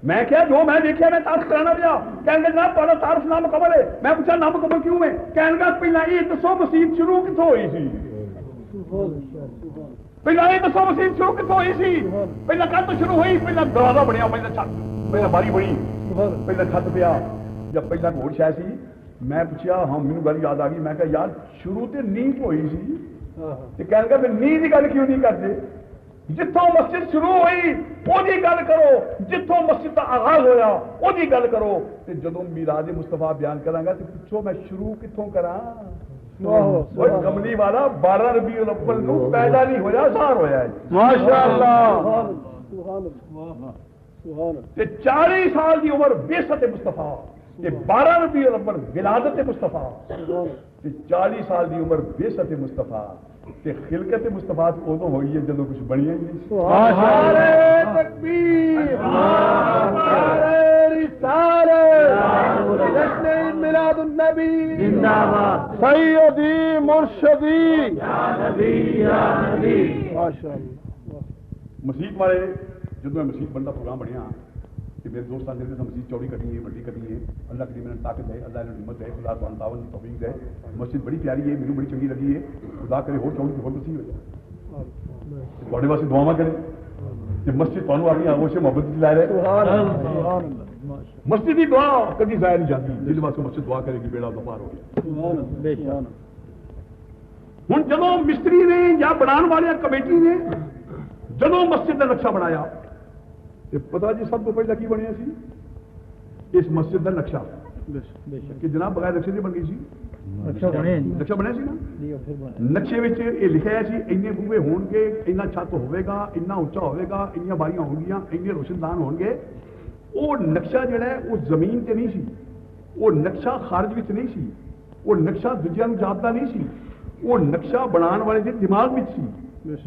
میں کیا جو میں دیکھا میں تعارف کرانا پیا، کہنے لگا پہلا تعارف نہ مکمل ہے۔ میں پوچھا نہ مکمل کیوں ہے؟ کہنے لگا پہلا یہ دسو مسیت شروع کتوں ہوئی سی، پہلا یہ دسو مسیت شروع کتوں ہوئی سی، پہلا کل تو شروع ہوئی، پہلا دروازہ بنیا، پہلا چھت، پہلا باری بنی، پہلا چھت پیا، جب پہلا گھوڑ شہ سی۔ میں پوچھا ہاں مینوں گل یاد آ گئی، میں کہا یار شروع تے نیند ہوئی سی، کہنے لگا پھر نیند کی گل کیوں نہیں کرتے؟ جتوں مسجد شروع ہوئی وہ گل کرو، جتوں مسجد کا آغاز ہویا وہ گل کرو۔ جدوں میلاد مصطفیٰ بیان کراں گا تو پوچھو میں شروع کتوں کراں؟ کملی والا 12 ربیع الاول نو پیدا نہیں ہویا، ظاہر ہویا ہے ماشاءاللہ۔ 40 سال دی عمر بعثت مصطفیٰ، 12 ربیع الاول ولادت مصطفیٰ، 40 سال دی عمر بعثت مصطفیٰ، خلقت مصطفیٰ ادو ہوئی ہے جدو کچھ بنیا ہی نہیں۔ نعرہ تکبیر، نعرہ رسالت، جشن میلاد النبی زندہ باد، سیدی مرشدی یا نبی یا نبی ماشاءاللہ۔ مسجد والے جدو میں مسجد بننا پروگرام بنیا کہ میرے دوستان نے مسجد چوڑی کٹی ہے، بڑی کٹی ہے، اللہ کی میں طاقت ہے، اللہ نے ہمت ہے، خدا کو تعاون کی توفیق ہے، مسجد بڑی پیاری ہے، مینوں بڑی چنگی لگی ہے، خدا کرے ہو چوڑی ہو مسیح ہو جائے، تھوڑے واسطے دعاواں کرے کہ مسجد تانوں اپنی آگوش سے محبت دی لائے رہے، مسجد کی دعا کبھی ضائع نہیں جاتی، جس واسطے مسجد دعا کرے گی بیڑا تو پار ہو گیا۔ ہن جدوں مستری نے یا بنان والے کمیٹی نے جدوں مسجد کا نقشہ بنایا، پتا جی سب تو پہلے کی بنیا سی اس مسجد کا نقشہ کہ جناب بغیر نقشے نہیں بن گئی سی، نقشہ بنیا سی نا، نقشے یہ لکھا سی اینے بوہے ہون گے، اینا چھت ہوئے گا، اینا اونچا ہوئے گا، اینیاں باریاں ہون گیاں، اینے روشن دان ہون گے۔ وہ نقشہ جڑا ہے وہ زمین تے نہیں سی، وہ نقشہ خارج وچ نہیں سی، وہ نقشہ دوجیاں نوں جاندا نہیں سی، وہ نقشہ بنان والے دے دماغ وچ سی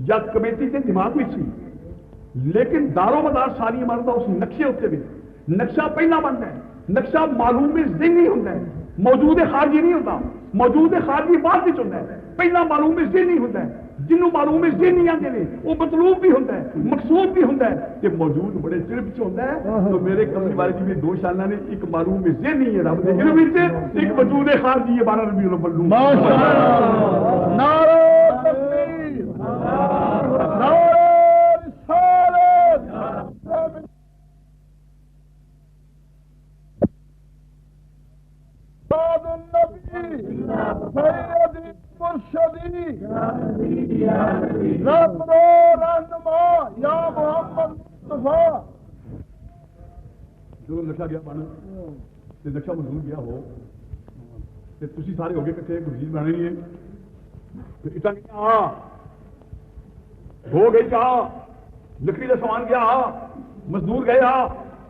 یا کمیٹی دے دماغ وچ سی، لیکن دارو مدار ساری عمارت اس نقشے اتنے بھی نقشہ پہلا بنتا ہے، نقشہ معلوم ذہنی ہوتا ہے، موجود خارجی نہیں ہوتا، موجود خارجی بعد ہوتا ہے، پہلا معلوم ذہنی ہوتا ہے۔ جنوں معلوم ہے ذہنی آندے نے وہ مطلوب بھی ہوندا ہے مقصود بھی ہوندا ہے تے موجود بڑے چر وچ ہوندا ہے تو میرے کملی والے جی دو شاناں نے ایک معلوم ہے ذہنی ہے رب دے علم وچ ایک وجود خارجی ہے 12 ربیع الاول ماشاءاللہ نعرہ تکبیر نعرہ رسالت بعد النبی سیدی مرشدی رب رہنما یا محمد مصطفیٰ جو نقشہ گیا بن تے نقشہ منظور گیا ہو تے تسی سارے ہو گئے کٹھے گرجیت بنانی ہے تے اٹا گیا ہو گئی کیا لکڑی کا سامان گیا مزدور گیا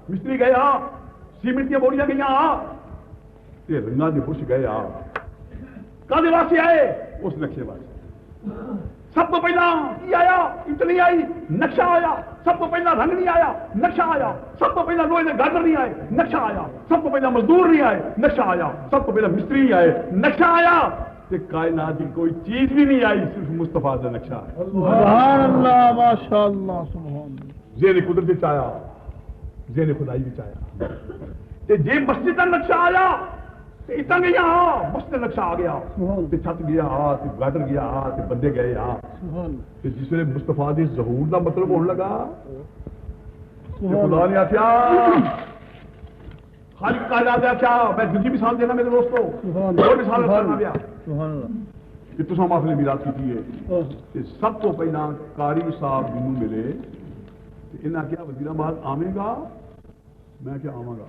مستری گیا سیمنٹ کی بوریاں گئی تے رنگاں دے برش گئے کدے واسطے آئے اس نقشے واسطے سب تو پہلا کی آیا اٹ نہیں آئی نقشہ آیا سب تو پہلا رنگ نہیں آیا نقشہ آیا سب تو پہلا لوہے کے گاجر نہیں آئے نقشہ آیا سب تو پہلا مزدور نہیں آئے نقشہ آیا سب تو پہلا مستری نہیں آئے نقشہ آیا کہ کائنات کی کوئی چیز بھی نہیں آئی صرف مصطفیٰ کا نقشہ آیا سبحان اللہ ماشاءاللہ سبحان اللہ ذہن قدرت وچ آیا ذہن خدائی وچ آیا تے جے مسجد کا نقشہ آیا تے اتنا گیا مسجد کا نقشہ آ گیا تے چھت گیا تے گاڈر گیا تے بندے گئے تے جس ویلے مصطفیٰ دی ظہور دا مطلب ہون لگا تے خدا نے آخیا خالق کائنات نے آخیا میں دوسری مثال دینا میرے دوستو اور مثال کرنا پیا کہ تساں محفل میلاد کیتی ہے تے سب تو پہلا قاری صاحب جنوں ملے تے انہاں کیا وزیر اعظم آویں گا میں کیا آواں گا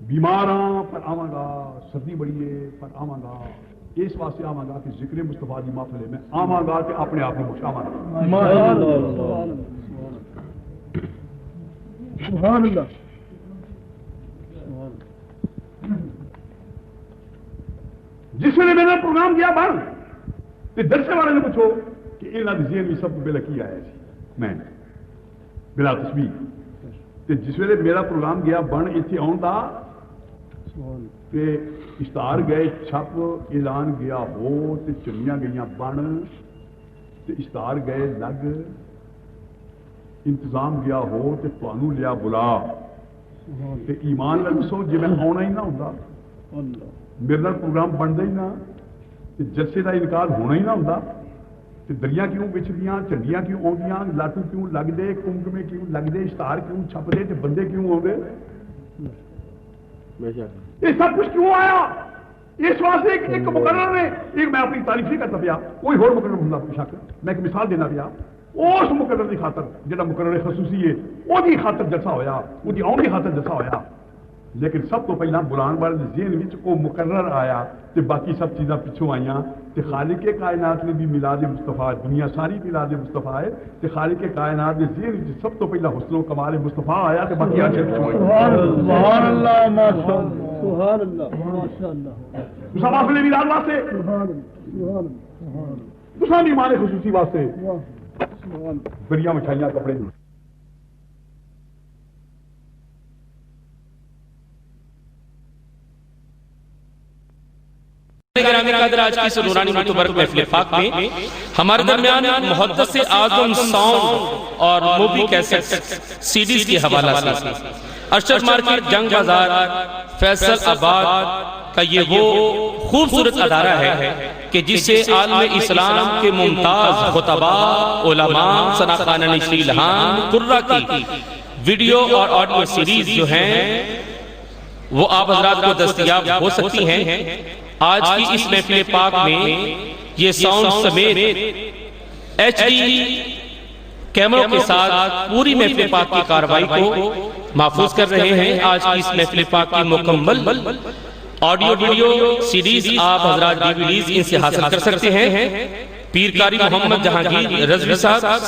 بیمار ہاں پر آواں گا سردی بڑی ہے پر آواں گا اس واسطے آواں گا کہ ذکر مصطفیٰ دی محفل ہے میں آواں گا کہ اپنے آپ کو بخشاواں گا سبحان اللہ جس ویلے میرا پروگرام گیا بن تے درسے والے نے پوچھو کہ انہاں دی ذہن میں سب تو پہلے کی آیا سی میں بلا تسبیح تے جس ویلے میرا پروگرام گیا بن ایتھے آਉਣ دا تے اشتہار گئے چھپ اعلان گیا ہو تے چنیاں گئیاں بن تے اشتہار گئے لگ انتظام گیا ہو تے تانوں لیا بلا تے ایمان نال دسو جے میں آਉਣਾ ہی نہ ہوندا میرے نال پروگرام بندا ہی نہ تے جلسے دا انعقاد ہونا ہی نہ ہوندا تے دریاں کیوں وچدیاں جھنڈیاں کیوں آؤندیاں لاٹو کیوں لگدے کمکمے کیوں لگدے اشتہار کیوں چھپدے تے بندے کیوں آؤندے یہ سب کچھ کیوں آیا اس واسطے ایک مقرر نے ایک میں اپنی تعریف نہیں کرتا پیا کوئی اور مقرر ہوندا بے شک میں ایک مثال دینا پیا اس مقرر کی خاطر جڑا مقرر خصوصی ہے وہ دی خاطر جلسہ ہویا وہ دی آؤن کی خاطر جلسہ ہویا لیکن سب تو پہلا بلان والے ذہن وچ وہ مقرر آیا تے باقی سب چیزاں پچھوں آئیاں تے خالق کائنات نے بھی میلاد مصطفیٰ دنیا ساری میلاد مصطفیٰ ہے تے خالق کائنات کے ذہن وچ سب تو پہلا حسن و کمال مصطفیٰ آیا تے باقی آگے پچھوں آئیاں سبحان اللہ ماشاءاللہ سبحان اللہ ماشاءاللہ تساں محفل میلاد واسطے تساں بھی ایمان خصوصی واسطے بڑیاں مٹھائیاں کپڑے دو گرامی قدر آج کی سنورانی متبرک محفل پاک میں ہمارے درمیان محدث اعظم ساؤنڈ اور موبی کیسٹ سیڈیز کی حوالہ سے ارشد مارکیٹ جنگ بازار فیصل آباد کا یہ وہ خوبصورت ادارہ ہے کہ جس سے عالم اسلام کے ممتاز خطباء علماء ثناخوان نشری لہان قرہ کی ویڈیو اور آڈیو سیریز جو ہیں وہ آپ حضرات کو دستیاب ہو سکتی ہیں آج کی اس محفل پاک میں یہ ساؤنڈ سمیت ایچ ڈی کیمروں کے ساتھ پوری محفل پاک کی کاروائی کو محفوظ کر رہے ہیں آج کی اس محفل پاک کی مکمل آڈیو ویڈیو سیریز آپ حضرات ڈی وی ڈیز ان سے حاصل کر سکتے ہیں پیر قاری محمد جہانگیر رضوی صاحب